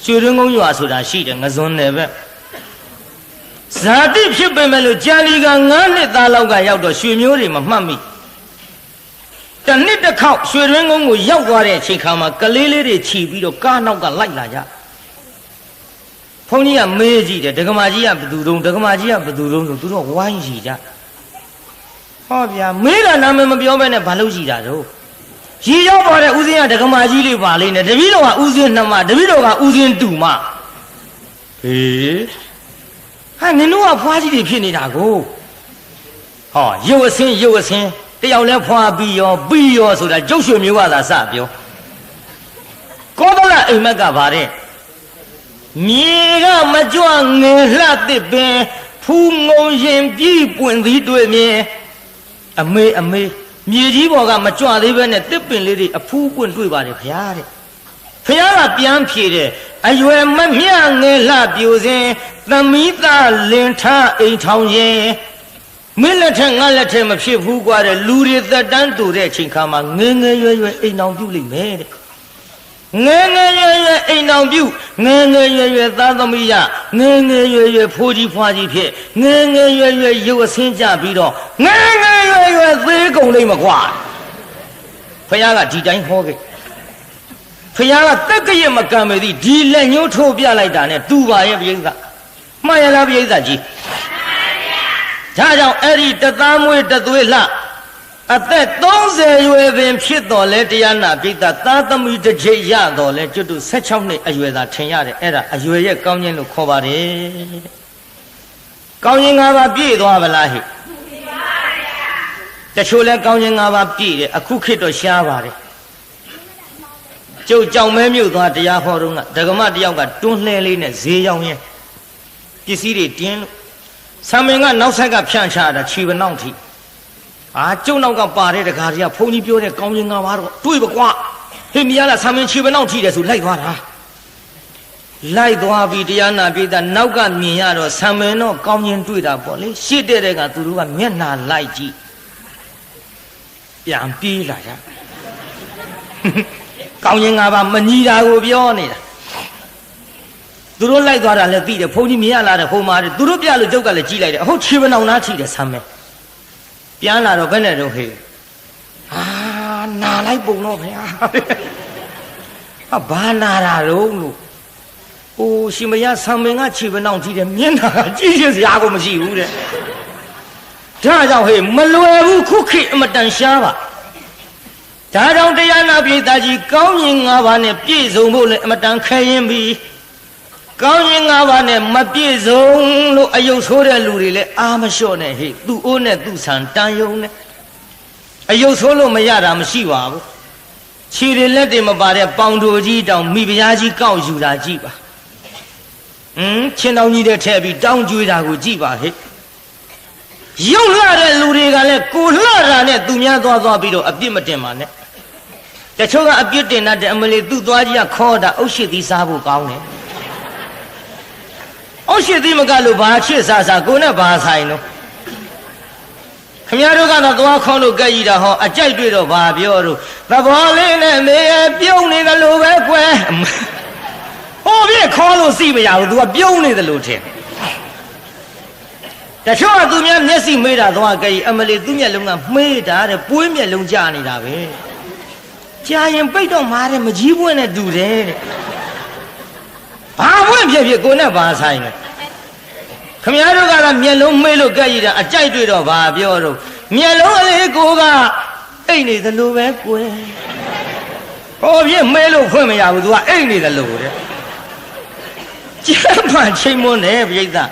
ရွှေတွင်းကုန်းရွာဆိုတာရှိတယ်ငဇွန်းနေပဲဇာတိဖြစ်ပေမဲ့လို့ကြာလီက9နှစ်သားလောက်ကရောက်တော့ရွှေမျိုးတွေမမှတ်မိတနှစ်တစ်ခေါက်ရွှေတွင်းကုန်းကိုရောက်သွားတဲ့အချိန်ခါမှာကလေးလေးတွေခြီးပြီးတော့ကားနောက်ကလိုက်လာကြဘုန်းကြီးကမေးကြည့်တယ်ဒကမာကြီးကဘသူတုံးဒကမာကြီးကဘသူတုံးဆိုသူတို့ဝိုင်းရှိကြဟောဗျာမေးတာနာမည်မပြောဘဲနဲ့ဘာလို့ရှိတာတော့ရီရောက်ပါတဲ့ဦးစင်းကဒကမာကြီးလေးပါလေးနဲ့တပည့်တော်ကဦးစင်းနှမတပည့်တော်ကဦးစင်းတူမဟေးဟာနင်တို့ကဖွားကြီးတွေဖြစ်နေတာကိုဟောရုပ်အစင်းတယောက်လဲဖွားပြီးရောဆိုတာကျုပ်ရွှေမျိုးကသာစပြောကောသလအိမ်မက်ကပါတဲ့မြေကမကြွငယ်လှတစ်ပင်ဖူးငုံရင်ပြီးပွင့်သည်တွေ့မြင်အမေမြေကြီးပေါ်ကမကြွသေးပဲနဲ့တစ်ပင်လေးတွေအဖူးပွင့်တွေ့ပါတယ်ခင်ဗျာတဲ့ခင်ဗျားကပြန်ဖြေတယ်အရွယ်မမျှငယ်လှပြိုစဉ်သမီးသားလင်ထားအိမ်ထောင်ရင်မင်းလက်ထက်ငါလက်ထက်မဖြစ်ဘူးကွာတဲ့လူတွေသက်တမ်းတူတဲ့အချိန်ခါမှာငယ်ရွယ်အိမ်အောင်ပြုလိမ့်မယ်တဲ့ငယ်ရွယ်အိမ်အောင်ပြုငယ်ရွယ်သားသမီးရငယ်ရွယ်ဖိုးကြီးဖွားကြီးဖြစ်ငယ်ရွယ်ရုပ်အဆင်းကြပြီးတော့ငယ်ရွယ်သေးကုန်လိမ့်မကွာဖခင်ကဒီတိုင်းဟောခဲ့ဖခင်ကတက်ကရမကံပေသည်ဒီလက်ညှိုးထိုးပြလိုက်တာနဲ့သူပါရဲ့ပြိဿမှန်ရလားပြိဿကြီးဒါကြောင့်အဲ့ဒီတသားမွေးတသွေးလှအသက်30ရွယ်ပင်ဖြစ်တော်လဲတရားနာပိဋကသာသမီတစ်ကြိမ်ရတော်လဲကျွတ်တူ16နှစ်အရွယ်သာထင်ရတယ်အဲ့ဒါအရွယ်ရဲ့ကောင်းခြင်းလို့ခေါ်ပါတယ်ကောင်းခြင်း၅ပါးပြည့်သွားဗလားဟိတချို့လဲကောင်းခြင်း၅ပါးပြည့်တယ်အခုခေတ်တော့ရှားပါတယ် ကျုပ်ကြောင်မဲမြို့သွားတရားဟောတော့ကဒကမတယောက်ကတွန်းလှဲလေးနဲ့ဈေးရောက်ရင်ပစ္စည်းတွေတင်းလို့ဆံမင်ကနောက်ဆက်ကဖြန့်ချတာခြေပနောက်ထိကျုံနောက်ကပါတဲ့တကားကြီးကဘုန်းကြီးပြောတဲ့ကောင်းရင်၅ပါးတော့တွေးပါကွာဟေ့မရလားဆံမင်ခြေပနောက်ထိတယ်ဆိုလိုက်သွားတာလိုက်သွားပြီးတရားနာပိသနောက်ကမြင်ရတော့ဆံမင်တော့ကောင်းရင်တွေ့တာပေါ့လေရှေ့တဲ့ကသူတို့ကမျက်နှာလိုက်ကြည့်ပြန်ပြေးလာကြကောင်းရင်၅ပါးမညီတာကိုပြောနေတာသူတို့လိုက်သွားတာလည်းသိတယ်ဘုန်းကြီးမြင်ရလာတယ်ဟိုမှာသူတို့ပြလို့ကျုပ်ကလည်းကြည့်လိုက်တယ်ဟုတ်ခြေပနောင်နာထိတယ်ဆံမင်ပြန်လာတော့ဘယ်နဲ့တော့ဟေးနာလိုက်ပုံတော့ခင်ဗျာဘာနာတာတော့လို့အိုးရှင်မရဆံမင်ကခြေပနောင်ထိတယ်မျက်နှာကကြည့်ရစရာကိုမရှိဘူးတဲ့ဒါကြောင့်ဟေးမလွယ်ဘူးခုခေတ်အမတန်ရှားပါဒါကြောင့်တရားနာပိသကြီးကောင်းရင်၅ပါးနဲ့ပြည့်စုံဖို့လည်းအမတန်ခဲရင်ပြီကောင်းရင်၅ပါးနဲ့မပြည့်စုံလို့အယုတ်ဆိုးတဲ့လူတွေလည်းအာမလျှော့နဲ့ဟေ့သူ့အိုးနဲ့သူ့ဆံတန်ယုံနဲ့အယုတ်ဆိုးလို့မရတာမရှိပါဘူးခြေတွေလက်တွေမပါတဲ့ပေါင်တို့ကြီးတောင်မိဖုရားကြီးကောက်ယူတာကြည့်ပါချင်းတောင်ကြီးတဲ့ထည့်ပြီးတောင်းကျွေးတာကိုကြည့်ပါဟဲ့ရုပ်လှတဲ့လူတွေကလည်းကိုလှတာနဲ့သူများသွားပြီးတော့အပြစ်မတင်ပါနဲ့တချို့ကအပြစ်တင်တတ်တယ်အမလီသူ့သွားကြီးကခေါ်တာအုတ်ရှိသီးစားဖို့ကောင်းတယ်အုတ်ရှိသီးမကလို့ဘာချစ်စားကိုနဲ့ဘာဆိုင်တော့ခမရတို့ကတော့သွားခေါင်းလို့ကြက်ကြီးတာဟောအကြိုက်တွေ့တော့ဘာပြောတော့သဘောလေးနဲ့မေပြုံးနေတယ်လို့ပဲကွယ်ဟောပြခေါ်လို့စီမရဘူး तू ကပြုံးနေတယ်လို့ထင်တချို့ကသူများမျက်စိမေးတာသွားကြက်ကြီးအမလီသူ့မျက်လုံးကမေးတာတဲ့ပွေးမျက်လုံးကြာနေတာပဲကြာရင်ပိတ်တော့မှာတဲ့မကြီးပွင့်နဲ့တူတယ်တဲ့ဘာပွင့်ဖြစ်ကိုနဲ့ဘာဆိုင်လဲခမရတို့ကတော့မျက်လုံးမေးလို့ကြက်ကြီးတာအကြိုက်တွေ့တော့ဘာပြောတော့မျက်လုံးအလေးကိုကအိတ်နေသလိုပဲကွယ်ဟောပြမေးလို့ဖွင့်မရဘူး तू ကအိတ်နေသလိုတဲ့ကျမ်းမှချိန်မွန်းတယ်ပြိဿဒါ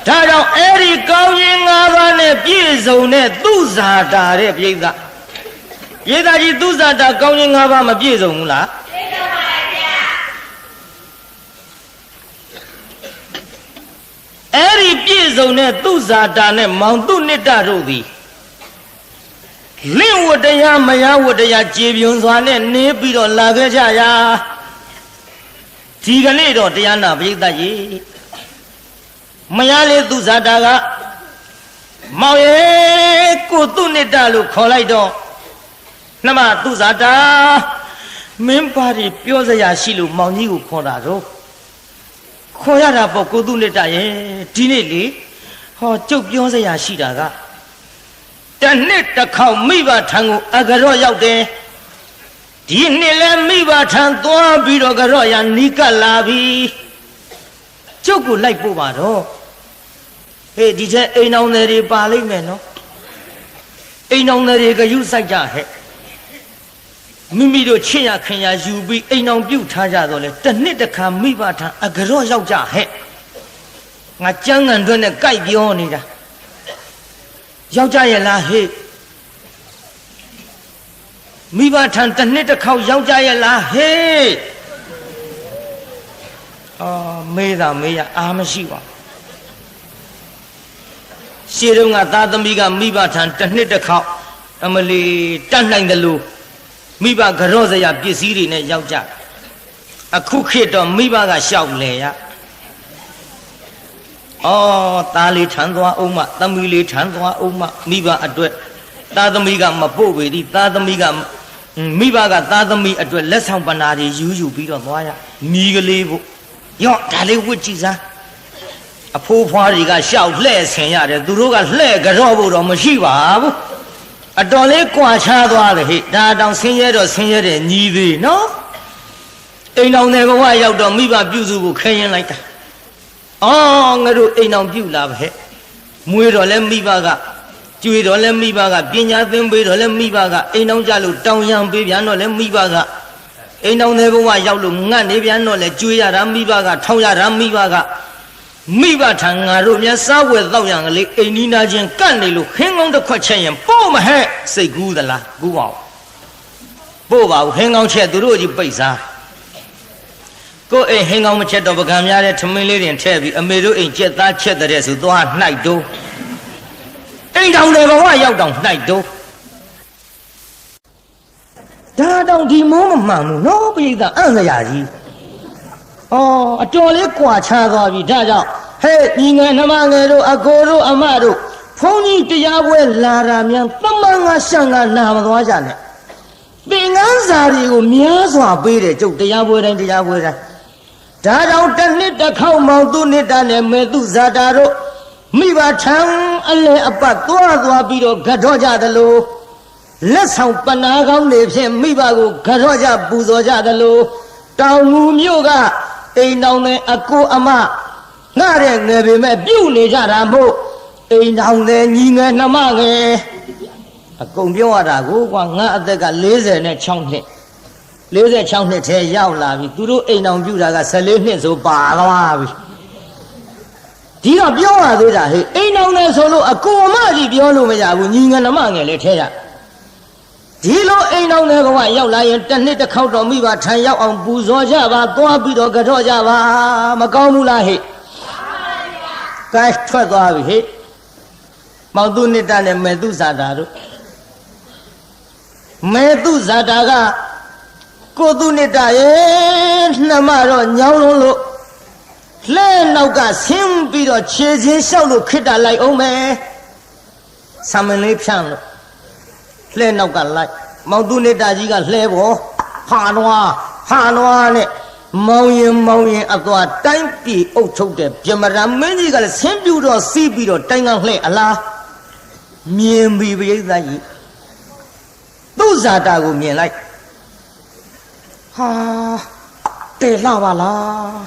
ကြောင့်အဲ့ဒီကောင်းရင်၅ပါးနဲ့ပြည့်စုံတဲ့သူဇာတာတဲ့ပြိဿကြီးသူဇာတာကောင်းရင်၅ပါးမပြည့်စုံဘူးလားပြည့်စုံပါဗျာအဲ့ဒီပြည့်စုံတဲ့သူဇာတာနဲ့မောင်သူနိတ္တတို့သည်လင့်ဝတ္တရားမယဝတ္တရားကြေပြွန်စွာနဲ့နေပြီးတော့လာခဲ့ကြရာဒီကနေ့တော့တရားနာပိဋကကြီးမယလေးသူဇာတာကမောင်ရဲ့ကိုသူနိတ္တလို့ခေါ်လိုက်တော့နှမသူဇာတာမင်းပါရီပြောစရာရှိလို့မောင်ကြီးကိုခေါ်တာတော့ခေါ်ရတာပေါ့ကိုသူနိတ္တရဲ့ဒီနေ့လေဟောကျုပ်ပြောစရာရှိတာကတနှစ်တစ်ခေါက်မိဘထံကိုအကရော့ရောက်တယ်ဒီနှစ်လဲမိဘထံသွားပြီးတော့ကရော့ရနီးကပ်လာပြီကျုပ်ကိုလိုက်ပို့ပါတော့ဟေးဒီချက်အိမ်အောင်တွေပါလိမ့်မယ်နော်အိမ်အောင်တွေကယူဆိုင်ကြဟဲ့မိမိတို့ချစ်ရခင်ရယူပြီးအိမ်အောင်ပြုတ်ထားကြတော့လေတစ်နှစ်တစ်ခါမိဘထံအကရော့ရောက်ကြဟဲ့ငါကြမ်းကန်တွင်းနဲ့ကြိုက်ပြောနေတာယောက်ျားရဲ့လားဟေ့မိဘထံတစ်နှစ်တစ်ခေါက်ယောက်ျားရဲ့လားဟေ့မေးတာမေးရအားမရှိပါရှေးတုန်းကသားသမီးကမိဘထံတစ်နှစ်တစ်ခေါက်အမလီတတ်နိုင်တယ်လို့မိဘကြော့စရာပစ္စည်းတွေနဲ့ရောက်ကြအခုခေတ်တော့မိဘကရှောက်လေရသားလေးထမ်းသွားအောင်မသမီးလေးထမ်းသွားအောင်မမိဘအတွက်သားသမီးကမပို့ပေသည်သားသမီးကမိဘကသားသမီးအတွက်လက်ဆောင်ပဏာတွေယူပြီးတော့သွားရမိကလေးဖို့ရော့ဒါလေးဝတ်ကြည့်စမ်းအဖိုးဖွားတွေကရှောက်လှဲ့ဆင်ရတယ်သူတို့ကလှဲ့ကြော့ဖို့တော့မရှိပါဘူးအတော်လေးကြွာချသွားတယ်ဟိဒါတောင်ဆင်းရဲတော့ဆင်းရဲတယ်ညီသေးနော်အိမ်တော်နယ်ဘဝရောက်တော့မိဘပြုစုဖို့ခဲရင်လိုက်တာငါတို့အိမ်အောင်ပြုလာပဲမွေးတော့လဲမိဘကကျွေးတော့လဲမိဘကပညာသင်ပေးတော့လဲမိဘကအိမ်အောင်ကြလို့တောင်းရန်ပေးပြန်တော့လဲမိဘကအိမ်အောင်တဲ့ဘဝရောက်လို့ငတ်နေပြန်တော့လဲကျွေးရတာမိဘကထောင်းရတာမိဘကမိဘထံငါတို့များစားဝယ်တော့ရံကလေးအိမ်နီးနာချင်းကန့်နေလို့ခင်းကောင်းတစ်ခွက်ချက်ရင်ပို့မဟဲ့စိတ်ကူးသလားကူးအောင် ပို့ပါဘူးဟင်းကောင်းချက်သူတို့ကြီးပိတ်စားကိုအိမ်ဟင်းကောင်းမချက်တော့ပကံများတဲ့ထမင်းလေးတင်ထည့်ပြီးအမေတို့အိမ်ကြက်သားချက်တဲ့ဆိုသွားနှိုက်တိုးအိမ်တောင်တွေဘဝရောက်တောင်နှိုက်တိုးဒါတောင်ဒီမိုးမမှန်ဘူးနော်ပိဋကအံ့စရာကြီးဩအတော်လေးကွာခြားသွားပြီဒါကြောင့်ဟဲ့ညီငယ်နှမငယ်တို့အကိုတို့အမတို့ဘုန်းကြီးတရားပွဲလာတာများသမန်ငါရှံငါနာမသွားကြနဲ့သင်္ကန်းစာတွေကိုများစွာပေးတယ်ကျုပ်တရားပွဲတိုင်းတရားပွဲတိုင်းဒါကြောင့်တစ်နှစ်တစ်ခေါက်မောင်သူနှစ်တာနဲ့မေသူဇာတာတို့မိဘထံအလဲအပတ်သွားပြီးတော့ဂတ်တော့ကြသလိုလက်ဆောင်ပနာကောင်းတွေဖြင့်မိဘကိုဂတ်တော့ကြပူဇော်ကြသလိုတောင်ငူမြို့ကအိမ်တော်နဲ့အကိုအမငှတဲ့ငယ်ပေမဲ့ပြုတ်နေကြတာမို့အိမ်တော်နဲ့ညီငယ်နှမငယ်အကုန်ပြောရတာကိုကွာငါအသက်က46နှစ်46နှစ်ထဲရောက်လာပြီသူတို့အိမ်တော်ပြုတာက14နှစ်ဆိုပါသွားပြီဒီတော့ပြောရသေးတာဟဲ့အိမ်တော်နဲ့ဆိုလို့အကိုအမကြီးပြောလို့မရဘူးညီငယ်နှမငယ်လည်းထဲရဒီလိုအိမ်တော်နဲ့ဘဝရောက်လာရင်တစ်နှစ်တစ်ခေါက်တော့မိဘထံရောက်အောင်ပူဇော်ကြပါသွားပြီးတော့ကြော့ကြပါမကောင်းဘူးလားဟဲ့ကဲထွက်သွားပြီဟဲ့မောင်သူနှစ်တာနဲ့မေသူဇာတာတို့မေသူဇာတာကကိုသူနှစ်တာရဲ့နှမတော့ညောင်းလုံးလို့လဲနောက်ကဆင်းပြီးတော့ခြေချင်းလျှောက်လို့ခိတ္တလိုက်အောင်မယ်ဆံမလေးဖြန့်လို့လဲနောက်ကလိုက်မောင်သူနေတာကြီးကလှဲပေါ်ဟာနွားနဲ့မောင်ရင်အသွားတိုင်းပြည်အုပ်ချုပ်တဲ့ပြမရမင်းကြီးကလည်းဆင်းပြူတော့စီးပြီးတော့တိုင်းကလှဲအလားမြင်ပြီးပြိဿကြီးသူ့ဇာတာကိုမြင်လိုက်ဟာတေလှပါလား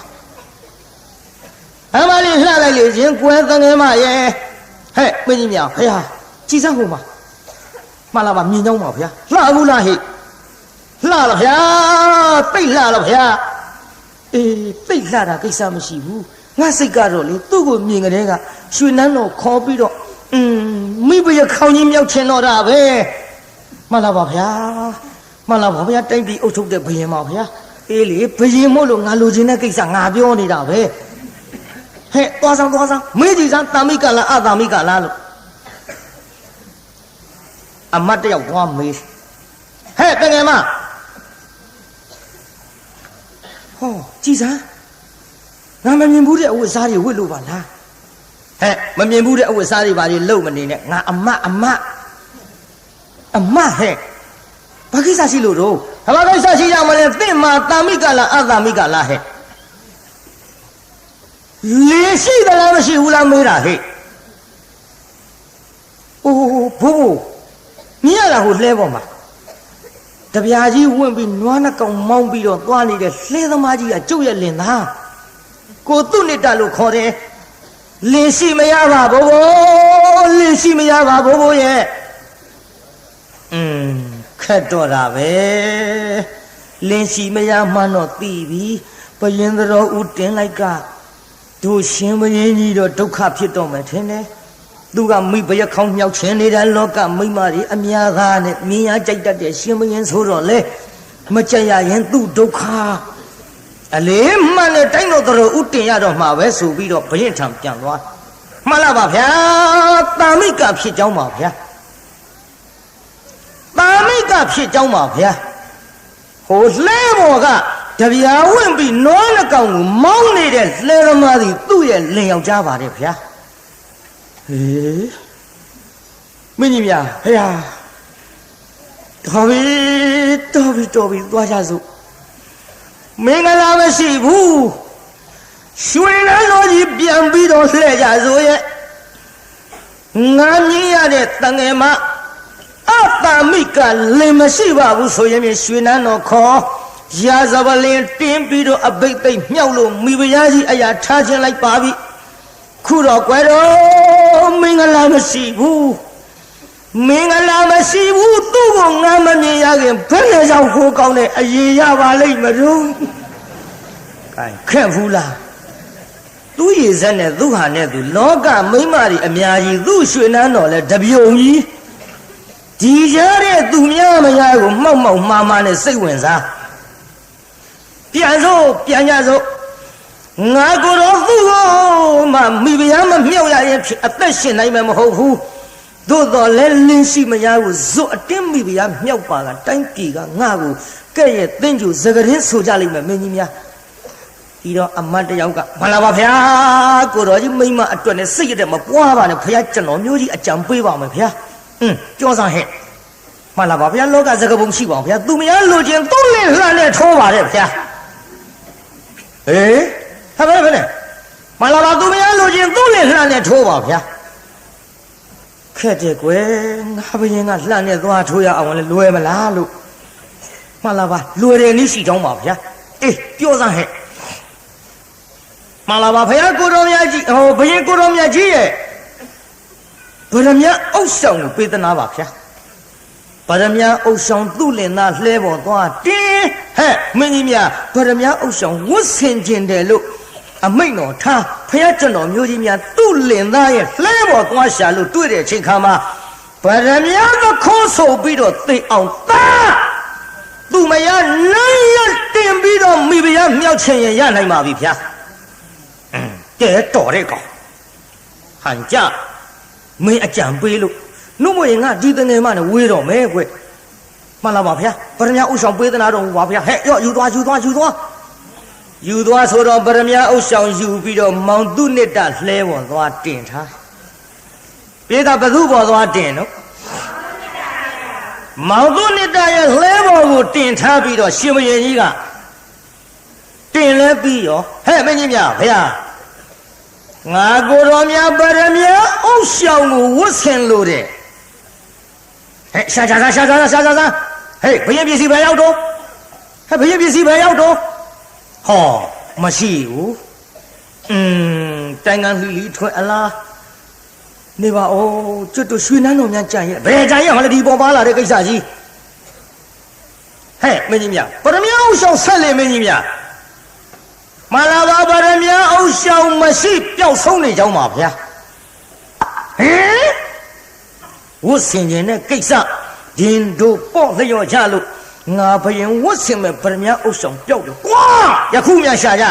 အမလေးလှလိုက်လေရှင်ကွယ်သငယ်မရဲ့ဟဲ့မင်းကြီးမြောင်ဖေဟာကြည်စမ်းဟိုမှာမှလာပါမြင်ကြောင်းပါဗျာလှဘူးလားဟိလှလားဗျာတိတ်လှလားဗျာအေးတိတ်လှတာကိစ္စမရှိဘူးငါစိတ်ကတော့လေသူ့ကိုမြင်ကြတဲ့ကရွှေနန်းတော်ခေါ်ပြီးတော့မိဘရခေါင်းကြီးမြောက်ချင်တော့တာပဲမှလာပါဗျာတိုင်းပြည်အုပ်ချုပ်တဲ့ဘုရင်ပါဗျာအေးလေဘုရင်မို့လို့ငါလိုချင်တဲ့ကိစ္စငါပြောနေတာပဲဟဲ့သွားဆောင်မေးကြည့်စမ်းတာမိကလားအတာမိကလားလို့အမတ်တယောက်သွားမေးဟဲ့တကယ်မဟောကြည်စမ်းငါမမြင်ဘူးတဲ့အဝတ်စားတွေဝတ်လို့ပါလားဟဲ့မမြင်ဘူးတဲ့အဝတ်စားတွေဘာတွေလုံမနေနဲ့ငါအမဟဲ့ဘာကိစ္စရှိလို့တော့ဘာကိစ္စရှိကြမလဲသင်မှာတာမိကလားအတာမိကလားဟဲ့လေရှိသလားမရှိဘူးလားမေးတာဟဲ့အိုးဘိုးမြင်ရတာဟိုလှဲပေါ်မှာတပြားကြီးဝင့်ပြီးနွားနှကောင်မောင်းပြီးတော့သွားနေတဲ့လှဲသမားကြီးကကျုပ်ရဲ့လင်သားကိုသူ့နှစ်တလို့ခေါ်တယ်လင်ရှိမရပါဘိုးလင်ရှိမရပါဘိုးရဲ့ခက်တော့တာပဲလင်ရှိမရမှန်းတော့သိပြီဘယင်တော်ဦးတင်လိုက်ကတို့ရှင်ဘယင်ကြီးတော့ဒုက္ခဖြစ်တော့မယ်ထင်တယ်သူကမိဘရခေါင်းမြောက်ခြင်းနေတဲ့လောကမိမတွေအများသားနဲ့မြင်ရကြိုက်တတ်တဲ့ရှင်ဘယင်ဆိုတော့လေမကြရရင်သူ့ဒုက္ခအလေးမှန်နဲ့တိုင်းတော်ဥတင်ရတော့မှာပဲဆိုပြီးတော့ဘယင်ထံပြန်သွားမှန်လားပါဗျာတာမိကဖြစ်ကြောင်းပါဗျာတာမိကဖြစ်ကြောင်းပါဗျာဟိုလှဲပေါ်ကတပြားဝင့်ပြီးနွားနှကောင်ကိုမောင်းနေတဲ့လှဲသမားကြီးသူ့ရဲ့လင်ယောက်ျားပါတယ်ဗျာဟေးမင်းကြီးများဟေးဟာတော်ပြီသွားကြစို့မင်္ဂလာမရှိဘူးရွှေနန်းတော်ကြီးပြန်ပြီးတော့လှည့်ကြစို့ရဲ့ငါမြင်ရတဲ့တငယ်မအတာမိကလင်မရှိပါဘူးဆိုရင်ရွှေနန်းတော်ခေါ်ရာဇပလင်တင်းပြီးတော့အဘိတ်သိမ့်မြောက်လို့မိဖုရားကြီးအရာထားခြင်းလိုက်ပါပြီခုတော့ကွယ်တော့မင်္ဂလာမရှိဘူးသူ့ကိုငါမမြင်ရခင်ဘယ်နဲ့ကြောင့်ခိုးကောင်းတဲ့အရေးရပါလိမ့်မလို့ခက်ဘူးလားသူ့ရည်စက်နဲ့သူ့ဟာနဲ့သူလောကမိမတွေအများကြီးသူ့ရွှေနန်းတော်လဲတပြုံကြီး ဒီရတဲ့သူများမယားကိုမှောက်မှောက်မှားမှားနဲ့စိတ်ဝင်စားပြန်စို့ပြန်ရစို့ငါကိုယ်တော်သူ့ကိုမှမိဖုရားမမြောက်ရရင်အသက်ရှင်နိုင်မှာမဟုတ်ဘူးသို့တော်လဲလင်းရှိမယားကိုဇွတ်အတင်းမိဖုရားမြောက်ပါကတိုင်းပြည်ကငါကိုကဲ့ရဲ့တင်းကျူစကရင်ဆိုကြလိမ့်မယ်မင်းကြီးများဒီတော့အမတ်တယောက်ကမလာပါဗျာကိုတော်ကြီးမိမအတွက်နဲ့စိတ်ရတဲ့မပွားပါနဲ့ဖခင်ကျွန်တော်မျိုးကြီးအကြံပေးပါမယ်ဗျာကြောစားဟဲ့မလာပါဗျာလောကစကပုံရှိပါဗျာသူမရလိုချင်သူ့နဲ့လှနဲ့ထိုးပါတယ်ဗျာဟေးဟာဘယ်နဲ့မလာပါသူမရလိုချင်သူ့နဲ့လှနဲ့ထိုးပါဗျာခက်တယ်ကွယ်ငါဘယင်ကလှနဲ့သွားထိုးရအောင်လဲလွယ်မလားလို့မလာပါလွယ်တယ်နည်းရှိတောင်းပါဗျာအေးပြောစားဟဲ့မလာပါဖခင်ကိုတော်မြတ်ကြီးဟိုဘယင်ကိုတော်မြတ်ကြီးရဲ့ဗရမ ्या အုပ်ဆောင်ကိုပေးသနာပါဗျာဗရမ ्या အုပ်ဆောင်သူ့လင်သားလှဲပေါ်သွားတင်းဟဲ့မင်းကြီးများဗရမ ्या အုပ်ဆောင်ဝတ်ဆင်ခြင်းတယ်လို့အမိန့်တော်ထားဖခင်ကျွန်တော်မျိုးကြီးများသူ့လင်သားရဲ့လှဲပေါ်သွားရှာလို့တွေ့တဲ့အချိန်ခါမှာဗရမ ्या သခိုးဆိုပြီးတော့သိအောင်သားသူမယားနန်းရတင်ပြီးတော့မိဖုရားမြောက်ချင်ရင်ရနိုင်ပါပြီဗျာကဲတော်တဲ့ကောင်ဟန်ကြမင်းအကြံပေးလို့နှုတ်မရင်ငါဒီတငယ်မနဲ့ဝေးတော့မဲကွမှန်လားပါဗျာဗရမ ्या ဥဆောင်ပေးသနာတော်ဟူပါဗျာဟဲ့ရော့ယူသွားဆိုတော့ဗရမ ्या ဥဆောင်ယူပြီးတော့မောင်သူနစ်တလှဲပေါ်သွားတင်ထားပြေးတာဘသူပေါ်သွားတင်နော်မောင်သူနစ်တရဲ့လှဲပေါ်ကိုတင်ထားပြီးတော့ရှင်မရင်ကြီးကတင်လဲပြီးရောဟဲ့မင်းကြီးများဗျာငါကိုယ်တော်များဗရမ ्या အုပ်ဆောင်ကိုဝတ်ဆင်လို့တဲ့ဟဲ့ရှာဟေးဘယင်ပစ္စည်းပဲရောက်တော့ဟဲ့ဘယင်ပစ္စည်းပဲရောက်တော့ဟောမရှိဘူးတိုင်ငံလီထွက်အလားနေပါဦးကျွတ်တို့ရွှေနန်းတော်များကြံရဲ့ဘယ်ကြံရဲ့ဟောလေဒီပေါ်ပါလာတဲ့ကိစ္စကြီးဟဲ့မင်းကြီးများဗရမ ्या အုပ်ဆောင်ဆက်လေမင်းကြီးများမလာပါဗရမ ्या အုပ်ဆောင်မရှိပျောက်ဆုံးနေကြောင်းပါဗျာဟင်ဝတ်ဆင်ခြင်းနဲ့ကိစ္စဒင်တို့ပေါ့လျော့ချလို့ငါဘယင်ဝတ်ဆင်မဲ့ဗရမ ्या အုပ်ဆောင်ပျောက်တယ်ကွာယခုများရှာကြ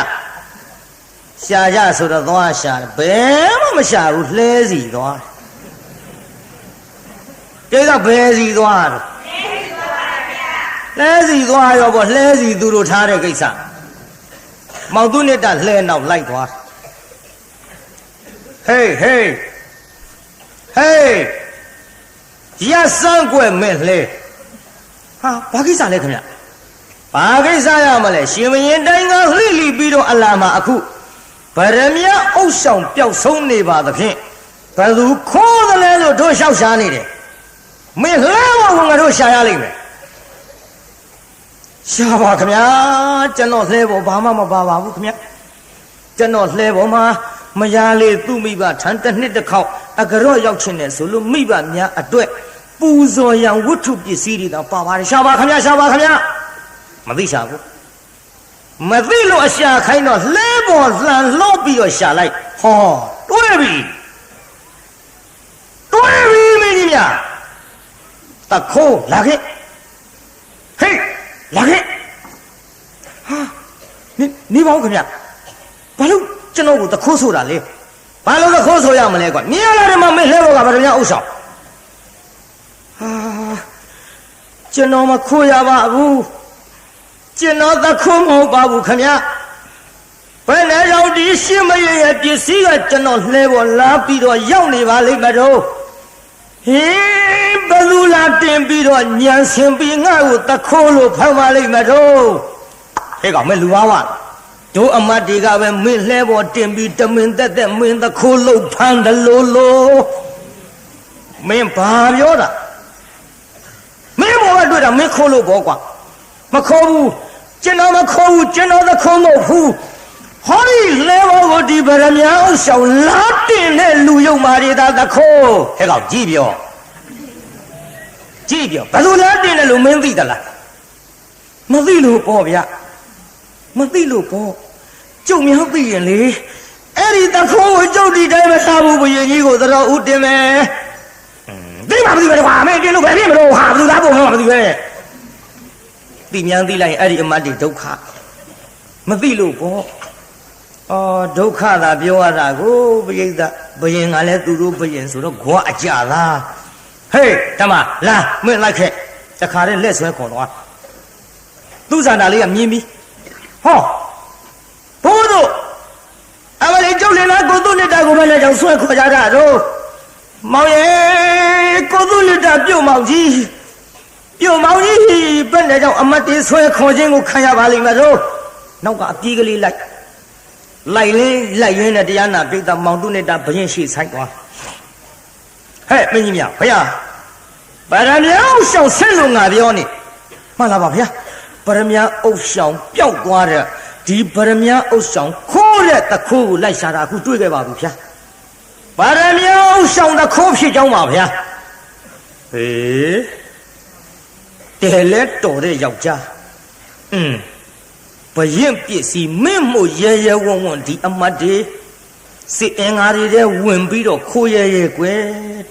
ဆိုတော့သွားရှာဘယ်မှမရှာဘူးလှဲစီသွားကိစ္စဘယ်စီသွားတော့လှဲစီသွားရောပေါ့လှဲစီသူတို့ထားတဲ့ကိစ္စမောင်သူနစ်တလှဲနောက်လိုက်သွားဟေးရစမ်းကွယ်မဲ့လှဲဟာဘာကိစ္စလဲခင်ဗျဘာကိစ္စရမလဲရှင်မရင်တိုင်းကလှိလိပြီးတော့အလာမှာအခုဗရမ ्या အုပ်ဆောင်ပျောက်ဆုံးနေပါသဖြင့်ဘယ်သူခိုးသလဲလို့တို့လျှောက်ရှားနေတယ်မင်းလှဲဘောကငါတို့ရှာရလိမ့်မယ်ရှာပါခင်ဗျာကျွန်တော်လှဲဘောဘာမှမပါပါဘူးခင်ဗျာကျွန်တော်လှဲဘောမှာမယားလေးသူ့မိဘထန်တစ်နှစ်တစ်ခေါက်အကြရော့ရောက်ချင်တယ်ဆိုလို့မိဘများအတွက်ပူဇော်ရန်ဝတ္ထုပစ္စည်းတွေတော့ပါပါတယ်ရှာပါခင်ဗျာမသိရှာဘူးမသိလို့အရှာခိုင်းတော့လှဲပေါ်လှန်လို့ပြီးတော့ရှာလိုက်ဟောတွဲပြီမင်းကြီးများတခိုးလာခဲ့ဟေးလာခဲ့ဟာနေပါဦးခင်ဗျဘာလို့ကျွန်တော်ကိုတခိုးဆိုတာလဲဘာလို့တခိုးဆိုရမလဲကွာမြင်ရလာတယ်မမင်းလှဲပေါ်ကဗရမ ्या ဥဆောင်ဟာကျွန်တော်မခိုးရပါဘူးကျွန်တော်သခိုးမဟုတ်ပါဘူးခင်ဗျဘယ်နဲ့ရောက်ဒီရှင်းမရရဲ့ပစ္စည်းကကျွန်တော်လှဲပေါ်လာပြီးတော့ရောက်နေပါလိမ့်မတော့ဟင်းဘလူလာတင်ပြီးတော့ညံဆင်ပြီးငါ့ကိုသခိုးလို့ဖမ်းပါလိမ့်မတော့ဟဲ့ကောင်မဲလူပါဝါတို့အမတ်တွေကပဲမင်းလှဲပေါ်တင်ပြီးတမင်သက်မင်းသခိုးလို့ဖမ်းတယ်လို့မင်းဘာပြောတာမင်းဘောကတွေ့တာမင်းခိုးလို့ဘောကွာမခိုးဘူးကျွန်တော်မခိုးဘူးကျွန်တော်သခိုးမဟုတ်ဘူးဟောဒီလဲဘောကိုဒီဗရမ ्या အုပ်ဆောင်လာတင်တဲ့လူယုံမာတွေသာသခိုးဟဲ့ကောင်ကြည့်ပြောဘယ်လိုလာတင်တယ်လို့မင်းသိသလားမသိလို့ပေါ့ဗျမသိလို့ပေါ့ကျုံများသိရင်လေအဲ့ဒီသခိုးကိုကျုပ်ဒီတိုင်းမထားဘူးဘုရင်ကြီးကိုတော်ဦးတင်မယ် သိမှာမသိပဲကွာမင်းတင်းလို့ပဲဖြစ်မလို့ဟာဘယ်သူသားပုံမှမသိပဲသိမြန်းသိလိုက်အဲ့ဒီအမတ်တွေဒုက္ခမသိလို့ပေါ့အော်ဒုက္ခသာပြောရတာကိုပရိသတ်ဘယင်ကလည်းသူတို့ဘယင်ဆိုတော့ဂွာအကြလားဟေးဓမ္မလာမင်းလိုက်ခဲ့တခါတည်းလက်ဆွဲခေါ်သွားသူ့ဇာတာလေးကမြင်ပြီဟောဘိုးတို့အမလေးကျုပ်လည်းလားကိုသူ့နှစ်တာကိုပဲလည်းကြောင့်ဆွဲခေါ်ကြတာတော့မောင်ရဲ့ကိုသူ့နှစ်တာပြုတ်မောင်ကြီးဘယ်နဲ့ကြောင့်အမတ်တေးဆွဲခေါ်ခြင်းကိုခံရပါလိမ့်မယ်တော့နောက်ကအပြေးကလေးလိုက်ရင်းနဲ့တရားနာပိဋကမောင်သူ့နှစ်တာဘရင်ရှိဆိုင်သွားဟဲ့မင်းကြီးများဘုရားဗရမ ्या အုပ်ဆောင်ဆက်လို့ငါပြောနေမှန်လားပါဗျာဗရမ ्या အုပ်ဆောင်ပျောက်သွားတဲ့ဒီဗရမ ्या အုပ်ဆောင်ခိုးတဲ့တခိုးကိုလိုက်ရှာတာအခုတွေ့ခဲ့ပါပြီဗျာဗရမ ्या အုပ်ဆောင်တခိုးဖြစ်ကြောင်းပါဗျာဟေးတဲလဲတော်တဲ့ယောက်ျားဘရင်ပစ္စည်းမင်းမို့ရဲဝံ့ဒီအမတ်တွေစစ်အင်္ဂါတွေထဲဝင်ပြီးတော့ခိုးရဲကွယ်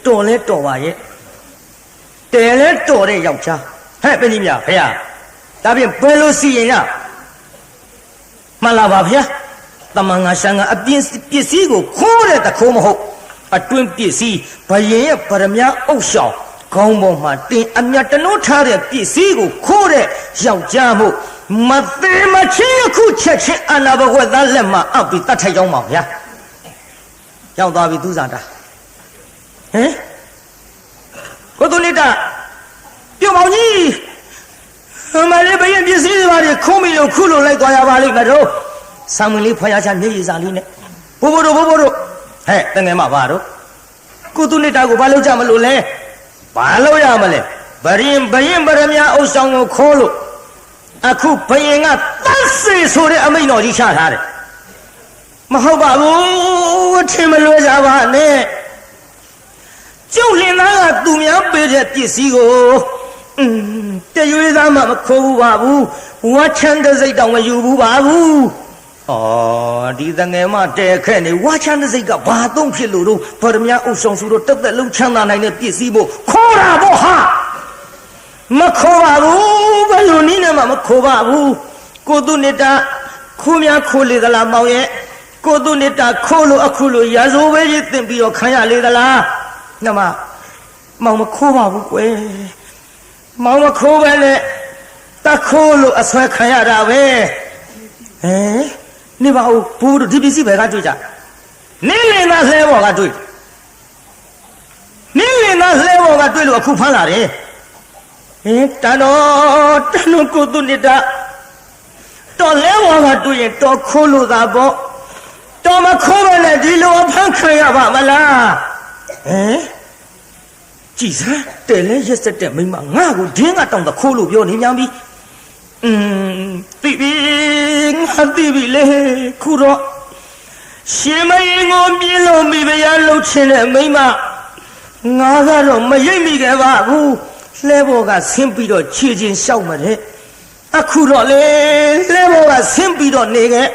တော်လဲတော်ပါရဲ့တဲလဲတော်တဲ့ယောက်ျားဟဲ့ပင်ကြီးများဖေဒါဖြင့်ဘယ်လိုစီရင်ရမှန်လားပါဗျာတမန်ငါရှန်ကအပြင်းပစ္စည်းကိုခိုးတဲ့တခိုးမဟုတ်အတွင်းပစ္စည်းဘရင်ရဲ့ဗရမ ्या အုပ်ဆောင်ခေါင်းပေါ်မှာတင်အမြတ်တနိုးထားတဲ့ပစ္စည်းကိုခိုးတဲ့ယောက်ျားမို့မသေးမချင်းအခုချက်ချင်းအနာဘဝက်သားလက်မှာအပ်ပြီးတတ်ထိုက်ကြောင်းပါဗျာရောက်သွားပြီသူစားတာဟင်ကိုသူနေတာပြုတ်မောင်ကြီးမလေးဘရင်ပစ္စည်းတွေပါလေခုံးပြီးလို့ခုလို့လိုက်သွားရပါလိမ့်မယ်တော့ဆောင်းမလေးဖွာရချမျက်ရည်စာလေးနဲ့ဘိုးဘိုးတို့ဟဲ့တငယ်မပါတော့ကိုသူနေတာကိုဘာလုပ်ကြမလို့လဲဘာလုပ်ရမလဲဘရင်ဗရမ ्या အုပ်ဆောင်ကိုခိုးလို့အခုဘယင်ကတတ်စေဆိုတဲ့အမိန့်တော်ကြီးချထားတယ်မဟုတ်ပါဘူးထင်မလွဲကြပါနဲ့ကျုပ်လင်သားကသူများပေးတဲ့ပစ္စည်းကိုတရွေးသားမှမခိုးဘူးပါဘူးဝါချမ်းတဲ့စိတ်တောင်မယူဘူးပါဘူးဩဒီတငယ်မတဲခဲ့နေဝါချမ်းတဲ့စိတ်ကဘာသုံးဖြစ်လို့တော့ဗရမ ्या အုပ်ဆောင်ဆိုတော့တက်တက်လုံးချမ်းသာနိုင်တဲ့ပစ္စည်းဖို့ခိုးတာပေါ့ဟာမခိုးပါဘူးဘယ်လိုနည်းနဲ့မှမခိုးပါဘူးကိုသူနေတာခိုးများခိုးလေသလားမောင်ရဲ့ကိုသူနေတာခိုးလို့အခုလို့ရာဇိုးဝဲကြီးတင်ပြီးတော့ခံရလေသလားညမမောင်မခိုးပါဘူးကွယ်မောင်မခိုးပဲနဲ့တခိုးလို့အဆွဲခံရတာပဲဟမ်နေပါဦးဘူးတို့ဒီပစ္စည်းပဲကတွေ့ကြနေလင်သားလှဲပေါ်ကတွေ့လို့အခုဖမ်းလာတယ်ဟင်တန်တော်ကိုသူနေတာတော်လဲဝါကတွေ့ရင်တော်ခိုးလို့သာပေါ့တော်မခိုးပဲနဲ့ဒီလိုအဖမ်းခံရပါမလားဟင်ကြည်စမ်းတယ်လဲရက်စက်တဲ့မိမငါ့ကိုဒင်းကတောင်တခိုးလို့ပြောနေများပြီသိပြီငါသိပြီလေခုတော့ရှင်မင်းကိုမြင်လို့မိဖုရားလှုပ်ချင်တဲ့မိမငါကတော့မရိပ်မိခဲ့ပါဘူးလဲဘောကဆင်းပြီးတော့ခြေချင်းလျှောက်မတဲ့အခုတော့လေလဲဘောကဆင်းပြီးတော့နေခဲ့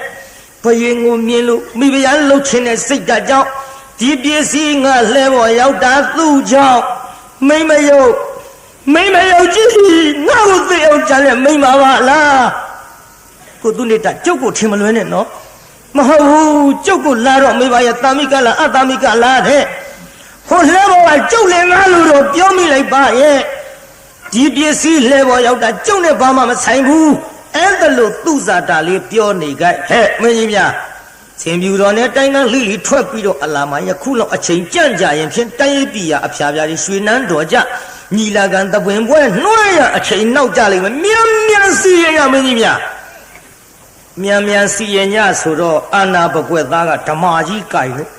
ဘယင်ကိုမြင်လို့မိဖုရားလှုပ်ချင်တဲ့စိတ်ဓာတ်ကြောင့်ဒီပစ္စည်းငါလဲဘောရောက်တာသူ့ကြောင့်မိမယုတ်ကြည့်ငါ့ကိုသိအောင်ကြလဲမိမပါလားကိုသူနေတာကျုပ်ကိုထင်မလွဲနဲ့နော်မဟုတ်ဘူးကျုပ်ကိုလာတော့မိဘရဲ့တာမိကလားအတာမိကလားတဲ့ဟိုလဲဘောကကျုပ်လည်းငါလို့တော့ပြောမိလိုက်ပါရဲ့ဒီပစ္စည်းလဲဘောရောက်တာကျုပ်နဲ့ဘာမှမဆိုင်ဘူးအဲ့ဒါလို့သူ့ဇာတာလေးပြောနေကြဟဲ့မင်းကြီးများဆင်ပြူတော်နဲ့တိုင်းကန်းလှိထွက်ပြီးတော့အလာမယခုလောက်အချိန်ကြန့်ကြရင်ဖြင့်တိုင်းရပြည်အဖျားပြားကြီးရွှေနန်းတော်ကြညီလာခံတပွင်ပွဲနှွှဲရအချိန်နောက်ကြလိမ့်မယ်မြန်စီရမင်းကြီးများမြန်စီရညဆိုတော့အာနာဘကွက်သားကဓမ္မကြီးကြိုက်လို့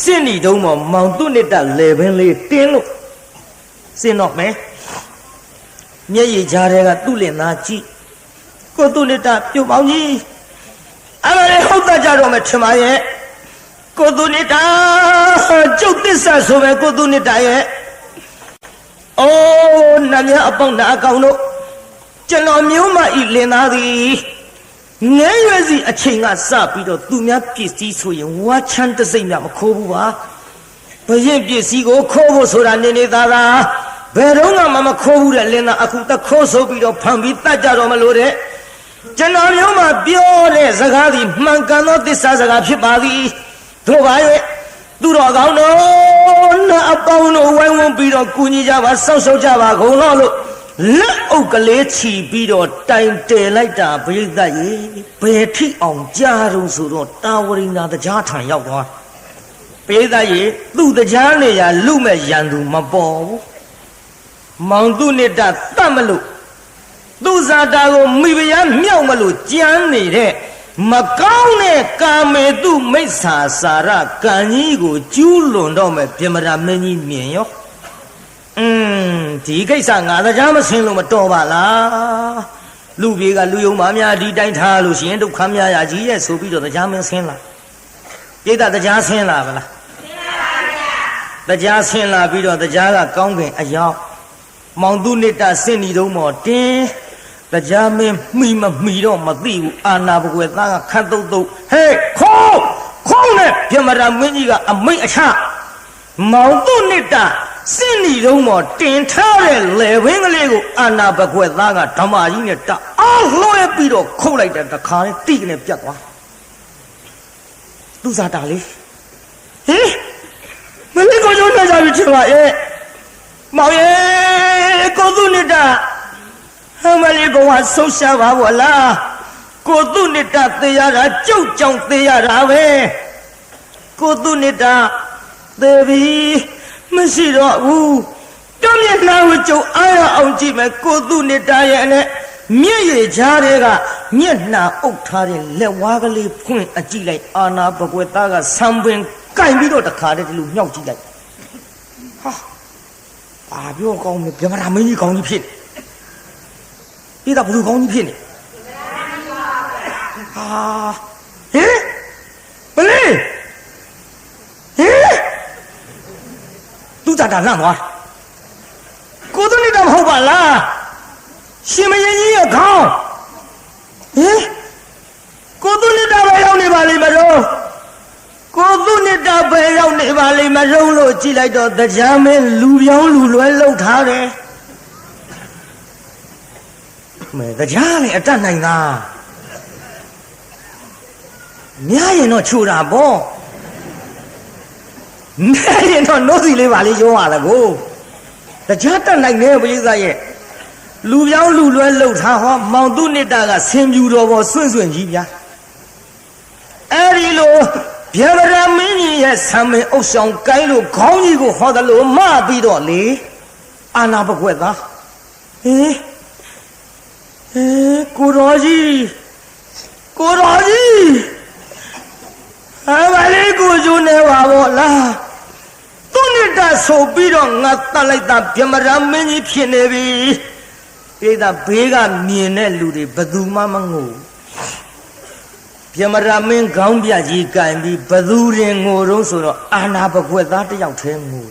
စစ်နီတုံးမောင်သူ့နှစ်တလေပင်လေးတင်းလို့စင်တော့မယ်မျက်ရည်ကြားထဲကသူ့လင်သားကြည့်ကိုသူ့နှစ်တပြုတ်ပေါင်းကြီးအမလေးဟုတ်တာကြတော့မယ်ထင်ပါရဲ့ကိုသူနှစ်တကျုပ်သစ္စာဆိုပဲကိုသူနှစ်တရဲ့အိုးနတ်များအပေါင်းနာအကောင်တို့ကျွန်တော်မျိုးမဤလင်သားသည်ငဲရွယ်စီအချိန်ကစပြီးတော့သူများပစ္စည်းဆိုရင်ဝါချမ်းတစိမ့်များမခိုးဘူးပါ ဘယင်ပစ္စည်းကိုခိုးဖို့ဆိုတာနေနေသားသားဘယ်တော့မှမခိုးဘူးတဲ့လင်းသားအခုတခိုးဆိုပြီးတော့ဖန်ပြီးတတ်ကြတော့မလို့တဲ့ကျွန်တော်မျိုးမှာပြောတဲ့စကားဒီမှန်ကန်သောသစ္စာစကားဖြစ်ပါသည်တို့ပါရဲ့သူတော်ကောင်းတို့နာအပေါင်းတို့ဝိုင်းဝန်းပြီးတော့ကူညီကြပါစောင့်ရှောက်ကြပါကုန်လို့လက်အုပ်ကလေးချီပြီးတော့တိုင်တယ်လိုက်တာပြိဿရေဘယ်ထိအောင်ကြားတော့ဆိုတော့တာဝရိနာတရားထံရောက်သွားပြိဿရေသူ့တရားနေရလူမဲ့ရန်သူမပေါ်ဘူးမောင်သူနှစ်တတတ်မလို့သူဇာတာကိုမိဖုရားမြောက်မလို့ကြမ်းနေတဲ့မကောင်းတဲ့ကာမေတုမိစ္ဆာစာရကံကြီးကိုကျူးလွန်တော့မဲ့ပြမရာမင်းကြီးမြင်ရောဒီကိစ္စငါတရားမဆင်းလို့မတော်ပါလားလူပြေကလူယုံမများဒီတိုင်းထားလို့ရှိရင်ဒုက္ခများရကြီးရဲ့ဆိုပြီးတော့တရားမင်းဆင်းလာပြိတ္တတရားဆင်းလာဗလားဆင်းလာပါဗျာတရားဆင်းလာပြီးတော့တရားကကောင်းကင်အယောင်မောင်သူနိတ္တဆင့်နေတော့မော်တင်းတရားမင်းမှီတော့မသိဘူးအာနာဘကွယ်သားကခတ်တုတ်တုတ်ဟေးခေါင်းနဲ့ပြမရာမင်းကြီးကအမိတ်အချမောင်သူနိတ္တစင်နီတော့မော်တင်ထားတဲ့လေဝင်းကလေးကိုအာနာဘကွယ်သားကဓမ္မကြီးနဲ့တအားလွှဲပြီးတော့ခုတ်လိုက်တဲ့တခါနဲ့တိကနေပြတ်သွားသူစားတာလေးဟင်မလေးကိုကျုံးနေကြပြီထင်ပါရဲ့မောင်ရဲ့ကိုသူနိတ္တမလေးကောင်ကဆုံးရှားပါဘောလားကိုသူနိတ္တသေရတာကြုတ်ကြောင်သေရတာပဲကိုသူနိတ္တသေပြီမရှိတော့ဘူးတမျက်နှာကိုကြုံအားရအောင်ကြည့်မယ်ကိုသူနိတ္တရဲ့နဲ့မျက်ရည်ကြားတွေကမျက်နှာအုပ်ထားတဲ့လက်ဝါးကလေးဖွင့်အကြည့်လိုက်အာနာဘကွယ်သားကဆံပင်ကင်ပြီးတော့တခါတည်းဒီလိုညှောက်ကြည့်လိုက်ဟာဘာပြောကောင်းလဲပြမရာမင်းကြီးကောင်းကြီးဖြစ်ပြတာဘလူကောင်းကြီးဖြစ်နေဟာဟင်ဘလေးဟင်သူတာလန့်သွားကိုသူနေတာမဟုတ်ပါလားရှင်မင်းကြီးရဲ့ခေါင်းဟင်ကိုသူနေတာပဲရောက်နေပါလိမ့်မလို့ကိုသူနေတာပဲရောက်နေပါလိမ့်မလို့ကြည့်လိုက်တော့တရားမင်းလူပြောင်းလူလွဲလှုပ်ထားတယ်မဲတရားလည်းအတတ်နိုင်တာများရင်တော့ချိုတာပေါ့များရင်တော့နှုတ်စီလေးပါလေးရောရတာကိုတရားတတ်နိုင်တယ်ပိဿရဲ့လူပြောင်းလူလွဲလှုပ်ထားဟောမောင်သူနိတ္တကဆင်ပြူတော်ပေါ်စွန့်ကြီးဗျာအဲ့ဒီလိုဗျာဗရမင်းကြီးရဲ့ဆံမင်အုပ်ဆောင်ကိုင်းလို့ခေါင်းကြီးကိုဟောတယ်လို့မပြီးတော့လေအာနာဘကွက်သားဟင်ကိုတော်ကြီးမလေးကိုကျိုးနေပါဘောလားသူနိတ္တဆိုပြီးတော့ငါတတ်လိုက်တာဗြဟ္မရာမင်းကြီးဖြစ်နေပြီပိဿဘေးကမြင်တဲ့လူတွေဘယ်သူမှမငိုဗြဟ္မရာမင်းခေါင်းပြကြီးကင်ပြီးဘယ်သူရင်ငိုတော့ဆိုတော့အာနာဘကွက်သားတယောက်တည်းငို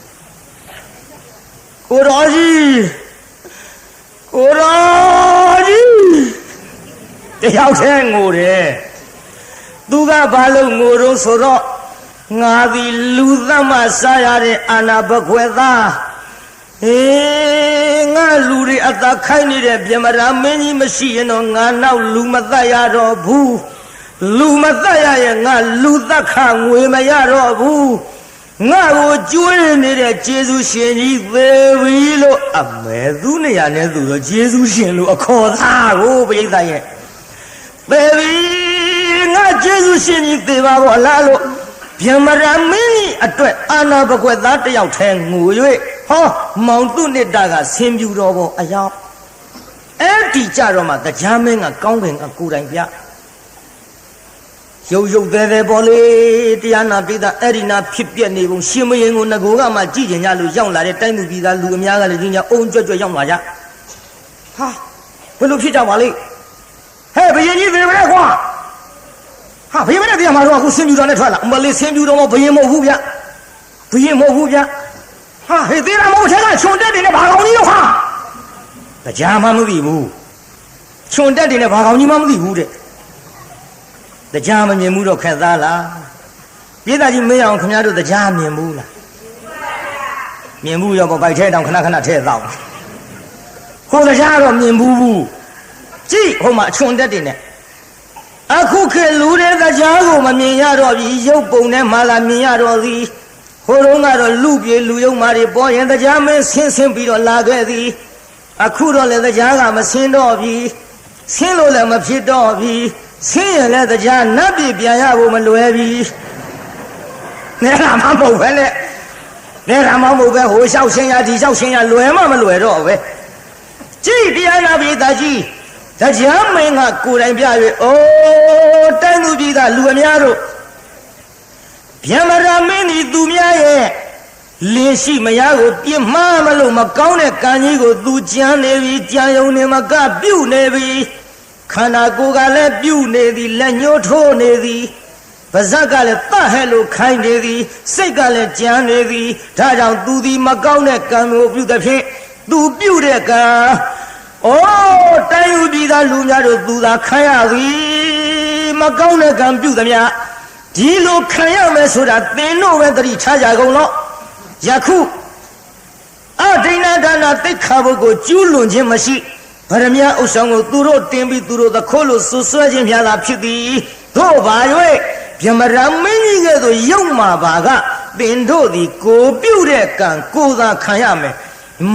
ကိုတော်ကြီးတယောက်တည်းငိုတယ်သူကဘာလို့ငိုတော့ဆိုတော့ငါသည်လူသမစားရတဲ့အာနာဘကွယ်သားငါလူတွေအသာခိုင်းနေတဲ့ဗြဟ္မရာမင်းကြီးမရှိရင်တော့ငါနောက်လူမသက်ရတော့ဘူးလူမသက်ရရင်ငါလူသက်ခငွေမရတော့ဘူးငါကိုကျွေးနေတဲ့ကျေးဇူးရှင်ကြီးသေပြီလို့အမဲသူနေရာနဲ့သူတော့ကျေးဇူးရှင်လို့အခေါ်သားကိုပိဿရဲ့သေပြီငါကျေးဇူးရှင်ကြီးသေပါဘောလားလို့ဗြဟ္မရာမင်းကြီးအတွက်အာနာဘကွယ်သားတယောက်ထဲငို၍ဟောမောင်သူနိတ္တကဆင်ပြူတော်ပေါ်အယောင်အဲ့ဒီကြတော့မှတရားမင်းကကောင်းကင်ကကိုယ်တိုင်ပြရုပ်သေးပေါ်လေတရားနာပိဿအဲ့ဒီနာဖြစ်ပြနေပုံရှင်မင်းကိုငကိုကမှကြည့်ကြရလို့ရောက်လာတဲ့တိုင်းသူပြည်သားလူအများကလည်းဒီညအုံကြွရောက်လာကြဟာဘယ်လိုဖြစ်ကြပါလိမ့်ဟဲ့ဘယင်ကြီးသေမလဲကွာဟာဘယင်မနဲ့တရားမှာတော့အခုဆင်ပြူတော်နဲ့ထွက်လာအမလေးဆင်ပြူတော်မဘယင်မဟုတ်ဘူးဗျဘယင်မဟုတ်ဘူးဗျဟာဟေးသေးတာမဟုတ်ချက်ကခြုံတက်တယ်နဲ့ဘာကောင်ကြီးတော့ဟာတရားမှမသိဘူးခြုံတက်တယ်နဲ့ဘာကောင်ကြီးမှမသိဘူးတဲ့တရားမမြင်ဘူးတော့ခက်သားလားပြည်သားကြီးမင်းအောင်ခင်ဗျားတို့တရားမြင်ဘူးလား မြင်ဘူးရောပေါ့ဗိုက်ထဲတောင်ခဏခဏထဲတော့ဟိုတရားတော့မြင်ဘူးကြည့်ဟိုမှာအချွန်တက်တွေနဲ့အခုခေတ်လူတဲ့တရားကိုမမြင်ရတော့ပြီရုပ်ပုံနဲ့မှလာမြင်ရတော့သည်ဟိုတုန်းကတော့လူပြေလူယုံမာတွေပေါ်ရင်တရားမင်းဆင်းပြီးတော့လာခဲ့သည်အခုတော့လည်းတရားကမဆင်းတော့ပြီဆင်းလို့လည်းမဖြစ်တော့ပြီဆင်းရင်လည်းတရားနတ်ပြည်ပြန်ရဖို့မလွယ်ပြီနေရာမမဟုတ်ပဲလေနေရာမမဟုတ်ပဲဟိုလျှောက်ရှင်းရဒီလျှောက်ရှင်းရလွယ်မှမလွယ်တော့ပဲကြည့်တရားနာပြည်သားကြီးတရားမင်းကကိုယ်တိုင်ပြ၍အိုးတိုင်းသူပြည်သားလူအများတို့ဗျမရာမင်းဒီသူများရဲ့လင်းရှိမယားကိုပြစ်မှားမလို့မကောင်းတဲ့ကံကြီးကိုသူကြမ်းနေပြီကြံယုံနေမကပြုတ်နေပြီခန္ဓာကိုယ်ကလည်းပြုတ်နေသည်လက်ညှိုးထိုးနေသည်ပါဇက်ကလည်းတတ်ဟဲ့လို့ခိုင်းနေသည်စိတ်ကလည်းကြမ်းနေသည်ဒါကြောင့်သူသည်မကောင်းတဲ့ကံကိုပြုသဖြင့်သူပြုတ်တဲ့ကံအိုးတိုင်းယူပြည်သားလူများတို့သူသာခံရသည်မကောင်းတဲ့ကံပြုသမျှဒီလိုခံရမယ်ဆိုတာသင်တို့ပဲသတိထားကြကုန်တော့ယခုအဒိဏဒါနတိခါဘုတ်ကိုကျူးလွန်ခြင်းမရှိဗရမ ्या ဥစ္ဆောင်ကိုသူတို့တင်ပြီးသူတို့သခိုးလို့ဆွဆွဲခြင်းများသာဖြစ်သည်တို့ဘာ၍ဗျမရာမင်းကြီးကဲ့သို့ရုပ်မာပါကသင်တို့သည်ကိုပြုတ်တဲ့ကံကိုသာခံရမယ်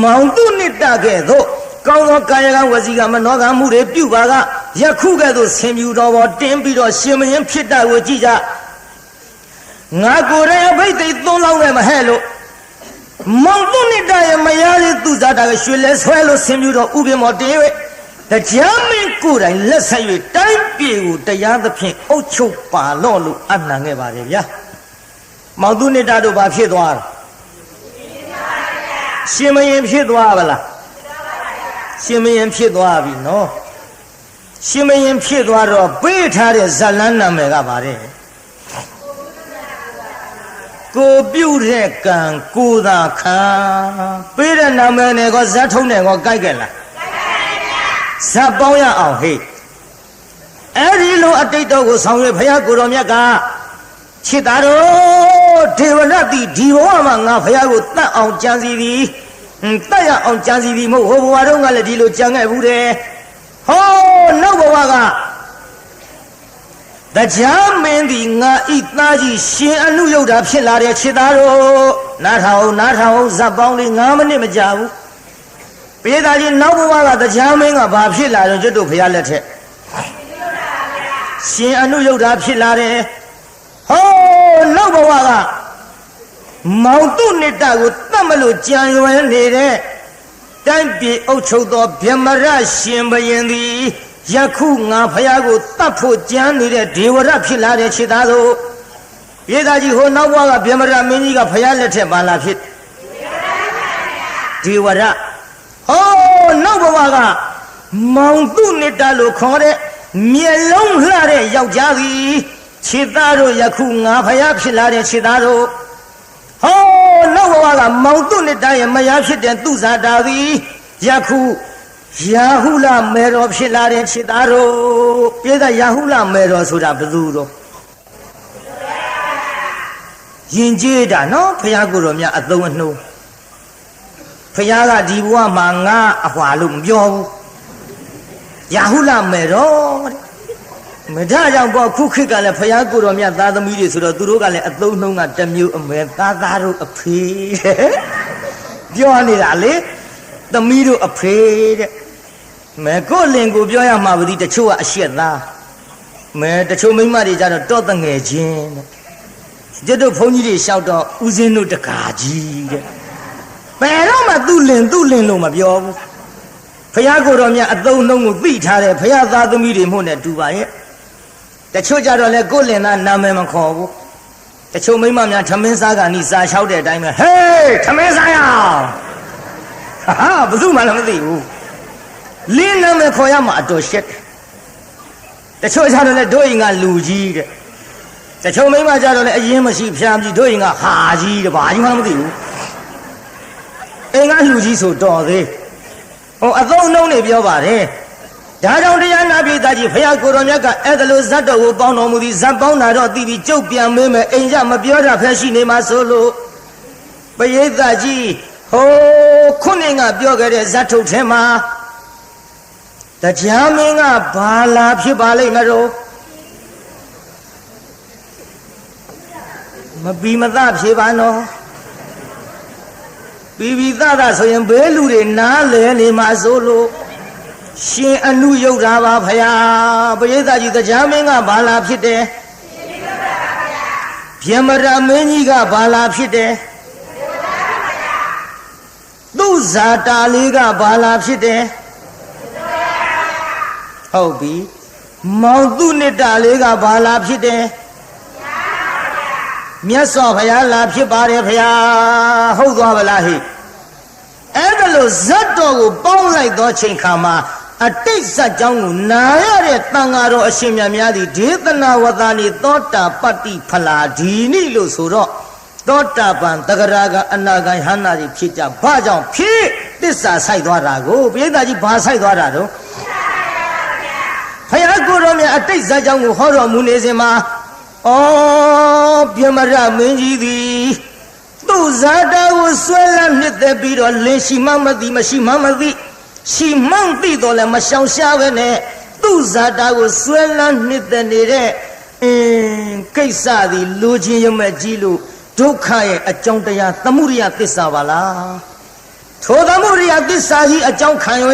မောင်သူနှစ်တကဲ့သို့ကောင်းသောကာယကံဝစီကမနောကံမှုတွေပြုပါကယခုကဲ့သို့ဆင်ပြူတော်ပေါ်တင်းပြီးတော့ရှင်မင်းဖြစ်တာကိုကြည့်ကြငါကိုယ်ရဲ့အဘိဓိသုံးလောင်းနဲ့မဟဲ့လို့မောင်သူနှစ်တရဲ့မယားလေးသူစားတာကရွှေလဲဆွဲလို့ဆင်ပြူတော်ဥပ္ပမောတင်း၍တရားမင်းကိုယ်တိုင်လက်ဆက်၍တိုင်းပြည်ကိုတရားသဖြင့်အုပ်ချုပ်ပါလော့လို့အနှံခဲ့ပါတယ်ဗျာမောင်သူနှစ်တတို့ဘာဖြစ်သွားတာရှင်မင်းဖြစ်သွားပါလားရှင်မင်းဖြစ်သွားပြီနော်ရှင်မင်းဖြစ်သွားတော့ပေးထားတဲ့ဇလန်းနာမည်ကပါတယ်ကိုပြုတ်တဲ့ကံကိုသာခံပေးတဲ့နာမည်နဲ့ကောဇတ်ထုံးနဲ့ကောကြိုက်ကြလားဇတ်ပေါင်းရအောင်ဟိတ်အဲ့ဒီလိုအတိတ်တော်ကိုဆောင်ရွက်ဘုရားကိုတော်မြတ်ကခြေသားတော်ဒေဝရတိဒီဘဝမှာငါဘုရားကိုတတ်အောင်ကြံစီသည်တတ်ရအောင်ကြံစီသည်မဟုတ်ဟိုဘဝတုန်းကလည်းဒီလိုကြံခဲ့ဘူးတယ်ဟောနောက်ဘဝကတရားမင်းသည်ငါဤသားကြီးရှင်အနုယုတ်တာဖြစ်လာတဲ့ခြေသားတော်နားထောင်ဇတ်ပေါင်းလေး9မိနစ်မကြာဘူးပေသားကြီးနောက်ဘဝကတရားမင်းကဘာဖြစ်လာတော့ကျွတ်တို့ဘုရားလက်ထက်ရှင်အနုယုတ်တာဖြစ်လာတယ်ဟောနောက်ဘဝကမောင်သူနှစ်တကိုတတ်မလို့ကြံရွယ်နေတဲ့တိုင်းပြည်အုပ်ချုပ်သောဗျမရရှင်ဘရင်သည်ယခုငါဖယားကိုတတ်ဖို့ကြံနေတဲ့ဒေဝရဖြစ်လာတဲ့ခြေသားတို့ပြေသားကြီးဟိုနောက်ဘဝကဗျမရမင်းကြီးကဖယားလက်ထက်ပါလာဖြစ်ဒေဝရဟောနောက်ဘဝကမောင်သူနှစ်တလို့ခေါ်တဲ့မျက်လုံးလှတဲ့ယောက်ျားသည်ခြေသားတို့ယခုငါဖယားဖြစ်လာတဲ့ခြေသားတို့ဟောနောက်ဘဝကမောင်သူနှစ်တရဲ့မယားဖြစ်တဲ့သူဇာတာသည်ယခုယာဟုလမေတော်ဖြစ်လာတဲ့ခြေသားတို့ပြေသာယာဟုလမေတော်ဆိုတာဘယ်သူတော့ယဉ်ကျေးတာနော်ဘုရားကိုယ်တော်မြတ်အသုံးအနှုံးဘုရားကဒီဘဝမှာငါအဟွာလို့မပြောဘူးယာဟုလမေတော်မဒါကြောင့်ပေါ့ခုခေတ်ကလည်းဘုရားကိုယ်တော်မြတ်သားသမီးတွေဆိုတော့သူတို့ကလည်းအသုံးနှုံးကတစ်မျိုးအမဲသားတို့အဖေပြောနေတာလေသမီးတို့အဖေတဲ့မဲကိုလင်ကိုပြောရမှာပါဒီတချို့ကအရှက်သားမဲတချို့မိန်းမတွေကြတော့တော့တငယ်ချင်းတဲ့ကျွတ်တို့ဘုန်းကြီးတွေလျှောက်တော့ဦးစင်းတို့တကာကြီးတဲ့ဘယ်တော့မှသူ့လင်လို့မပြောဘူးဘုရားကိုယ်တော်မြတ်အသုံးနှုံးကိုသိထားတယ်ဘုရားသားသမီးတွေမှုနဲ့တူပါရဲ့တချို့ကြတော့လေကိုလင်သားနာမည်မခေါ်ဘူးတချို့မိန်းမများထမင်းစားကနီးစားလျှောက်တဲ့အတိုင်းပဲဟေးထမင်းစားရအောင်ဟာဘယ်သူမှလည်းမသိဘူးလင်းနာမည်ခေါ်ရမှာအတော်ရှက်တချို့ကြတော့လေတို့ရင်ကလူကြီးတဲ့တချို့မိန်းမကြတော့လေအရင်မရှိဖျားပြီးတို့ရင်ကဟာကြီးတဲ့ဘာကြီးမှမသိဘူးအင်းကလူကြီးဆိုတော်သေးဟိုအသုံးနှုံးနေပြောပါတယ်ဒါကြောင့်တရားနာပိသားကြီးဘုရားကိုယ်တော်မြတ်ကအဲ့ဒါလိုဇတ်တော်ကိုပေါင်းတော်မူသည်ဇတ်ပေါင်းတာတော့သိပြီးကြုတ်ပြန်မင်းမဲ့အိမ်ကြမပြောတာဖက်ရှိနေမှာဆိုလို့ပရိသတ်ကြီး ခုနှစ်ကပြောခဲ့တဲ့ဇတ်ထုတ်ထဲမှာတရားမင်းကဘာလာဖြစ်ပါလိမ့်မလို့မပီမသဖြေပါနော်ပြီးသားဆိုရင်ဘဲလူတွေနားလဲနေမှာဆိုလို့ရှင်အနုယုတ်တာပါဖယားပရိသတ်ကြီးတရားမင်းကဘာလာဖြစ်တယ်ဗျမရမင်းကြီးကဘာလာဖြစ်တယ်သူဇာတာလေးကဘာလာဖြစ်တယ်ဟုတ်ပြီမောင်သူနှစ်တာလေးကဘာလာဖြစ်တယ်မြတ်စွာဘုရားလာဖြစ်ပါတယ်ဖယားဟုတ်သွားပါလားဟိအဲ့ဒါလို့ဇတ်တော်ကိုပေါင်းလိုက်သောချိန်ခါမှာအတိတ်ဇတ်ကြောင်းကိုနာရတဲ့တန်ဃာတော်အရှင်မြတ်များသည်ဒေသနာဝသနိသောတာပတ္တိဖလာဒီနိလို့ဆိုတော့သောတာပန်တဂရကအနာဂံဟန္တာတွေဖြစ်ကြဘာကြောင့်ဖြစ်သစ္စာဆိုင်သွားတာကိုပိဋကကြီးဘာဆိုင်သွားတာတော့ဘုရားကိုယ်တော်မြတ်အတိတ်ဇတ်ကြောင်းကိုဟောတော်မူနေစဉ်မှာဗျမရမင်းကြီးသည်သူ့ဇာတာကိုဆွဲလန်းနှစ်သက်ပြီးတော့လင်းရှိမှမသိမရှိမှမသိရှိမှန်းသိတော့လည်းမရှောင်ရှားပဲနဲ့သူ့ဇာတာကိုဆွဲလန်းနှစ်သက်နေတဲ့ကိစ္စသည်လူချင်းရမဲ့ကြီးလို့ဒုက္ခရဲ့အကြောင်းတရားသမုဒိယသစ္စာပါလားထိုသမုဒိယသစ္စာကြီးအကြောင်းခံ၍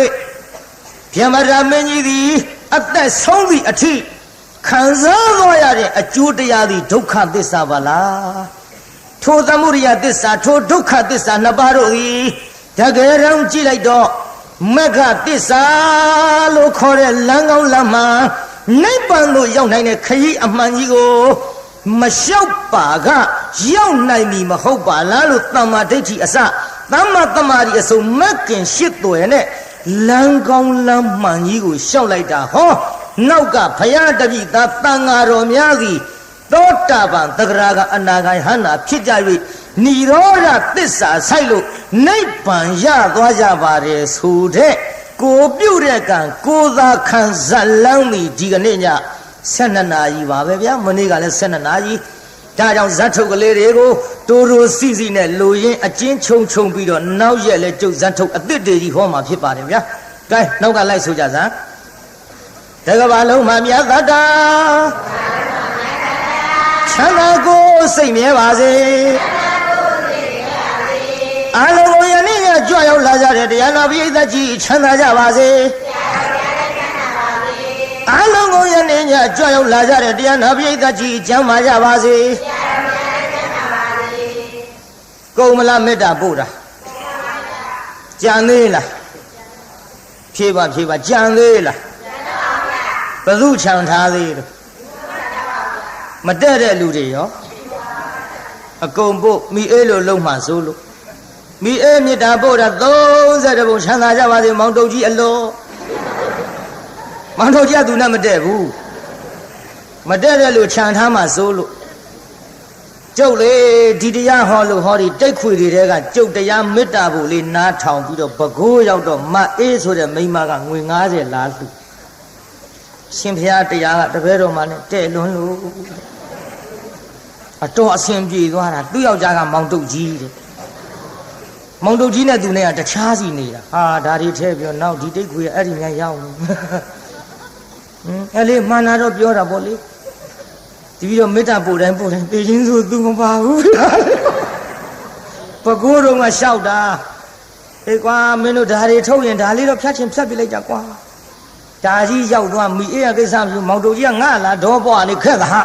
ဗျမရမင်းကြီးသည်အသက်ဆုံးသည့်အထိခံစားသွားရတဲ့အကျိုးတရားသည်ဒုက္ခသစ္စာပါလားထိုသမုဒိယသစ္စာထိုဒုက္ခသစ္စာနှစ်ပါးတို့သည်တကယ်တော့ကြည့်လိုက်တော့မဂ္ဂသစ္စာလို့ခေါ်တဲ့လမ်းကောင်းလမ်းမှန်နိဗ္ဗာန်သို့ရောက်နိုင်တဲ့ခရီးအမှန်ကြီးကိုမလျှောက်ပါကရောက်နိုင်ပြီမဟုတ်ပါလားလို့သမ္မာဒိဋ္ဌိအစသမ္မာတမာရီအစုံမက္ကင်ရှစ်သွယ်နဲ့လမ်းကောင်းလမ်းမှန်ကြီးကိုလျှောက်လိုက်တာဟောနောက်ကဘုရားတပည့်သားတန်ဃာတော်များသည်သောတာပန်တဂရကအနာဂံဟန္တာဖြစ်ကြ၍និရောဓသစ္စာဆိုင်လို့နိဗ္ဗာန်ရသွားကြပါတယ်ဆိုတဲ့ကိုပြုတ်တဲ့ကံကိုသာခံဇလန်းမီဒီကနေ့ည12နာရီပါပဲဗျာမနေ့ကလည်း12နာရီဒါကြောင့်ဇတ်ထုတ်ကလေးတွေကိုတိုးတိုးစီစီနဲ့လူရင်းအကျဉ်းချုံပြီးတော့နောက်ရက်လဲကျုပ်ဇတ်ထုတ်အသစ်တွေကြီးဟောမှာဖြစ်ပါတယ်ဗျာကဲနောက်ကလိုက်ဆိုကြစမ်းတကဘာလုံးမှာမြတ်တတာချမ်းသာကိုစိတ်မြဲပါစေအလုံးကိုယနေ့ညကြွရောက်လာကြတဲ့တရားနာပရိသတ်ကြီးချမ်းသာကြပါစေအလုံးကိုယနေ့ညကြွရောက်လာကြတဲ့တရားနာပရိသတ်ကြီးကျမ်းမာကြပါစေကုန်မလားမေတ္တာပို့တာကြံသေးလားဖြေပါကြံသေးလားဘယ်သူခြံထားသေးလို့မတက်တဲ့လူတွေရောအကုန်ပို့မိအေးလို့လုံးမှစိုးလို့မိအေးမြစ်တာပို့တာ30ပုံချမ်းသာကြပါစေမောင်တုတ်ကြီးအလောမောင်တုတ်ကြီးကသူနဲ့မတက်ဘူးမတက်တဲ့လူခြံထားမှစိုးလို့ကျုပ်လေဒီတရားဟောလို့ဟောဒီတိတ်ခွေတွေတဲကကျုပ်တရားမေတ္တာဖို့လေးနားထောင်ပြီးတော့ဘကိုးရောက်တော့မအေးဆိုတဲ့မိန်းမကငွေ90လားလှူရှင်ဖျားတရားကတပည့်တော်မှနဲ့တဲ့လွန်းလို့အတော်အဆင်ပြေသွားတာသူ့ယောက်ျားကမောင်တုတ်ကြီးတဲ့မောင်တုတ်ကြီးနဲ့သူနဲ့ကတခြားစီနေတာဟာဒါတွေထဲပြောနောက်ဒီတိတ်ခွေအဲ့ဒီများရောက်နေအဲ့လေမှန်တာတော့ပြောတာပေါ့လေဒီပြီးတော့မေတ္တာပို့တိုင်းတေချင်းဆိုသူမပါဘူးပကိုးတော့ကလျှောက်တာအေးကွာမင်းတို့ဒါတွေထုတ်ရင်ဒါလေးတော့ဖြတ်ချင်ဖြတ်ပြလိုက်ကြကွာဒါကြီးရောက်သွားမိအေးရကိစ္စမျိုးမောင်တို့ကြီးကငါလာတော့ပွားနေခက်တာဟာ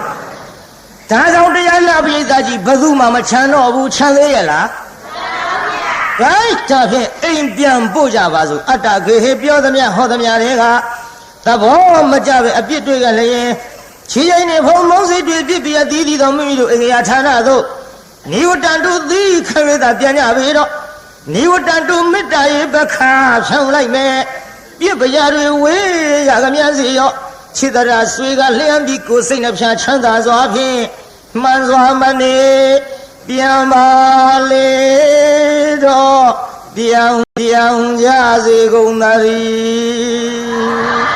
ဒါကြောင့်တရားနာပရိသတ်ကြီးဘယ်သူမှမချမ်းတော့ဘူးချမ်းသေးရဲ့လားဂိုင်းဒါဖြင့်အိမ်ပြန်ပို့ကြပါစို့အတ္တခေဟေပြောသမျှဟောသမျှတွေကသဘောမကြပဲအပြစ်တွေကလည်းချီးရင်နေဖုံမုံစိတ်တွေပြစ်ပြသီးသီးတော်မိမိတို့အင်္ဂယာဌာနသို့နိဝတ္တတုသီခရတာပြန်ကြပြီတော့နိဝတ္တတုမေတ္တာရေပခါဖြောင်းလိုက်မယ်ပြစ်ပရာတွေဝေးရကမြစီရောခြေတရာဆွေကလျှမ်းပြီးကိုယ်စိတ်နှဖျားချမ်းသာစွာဖြင့်မှန်စွာမနေပြန်ပါလေတော့ပြောင်းကြစေကုန်သတည်း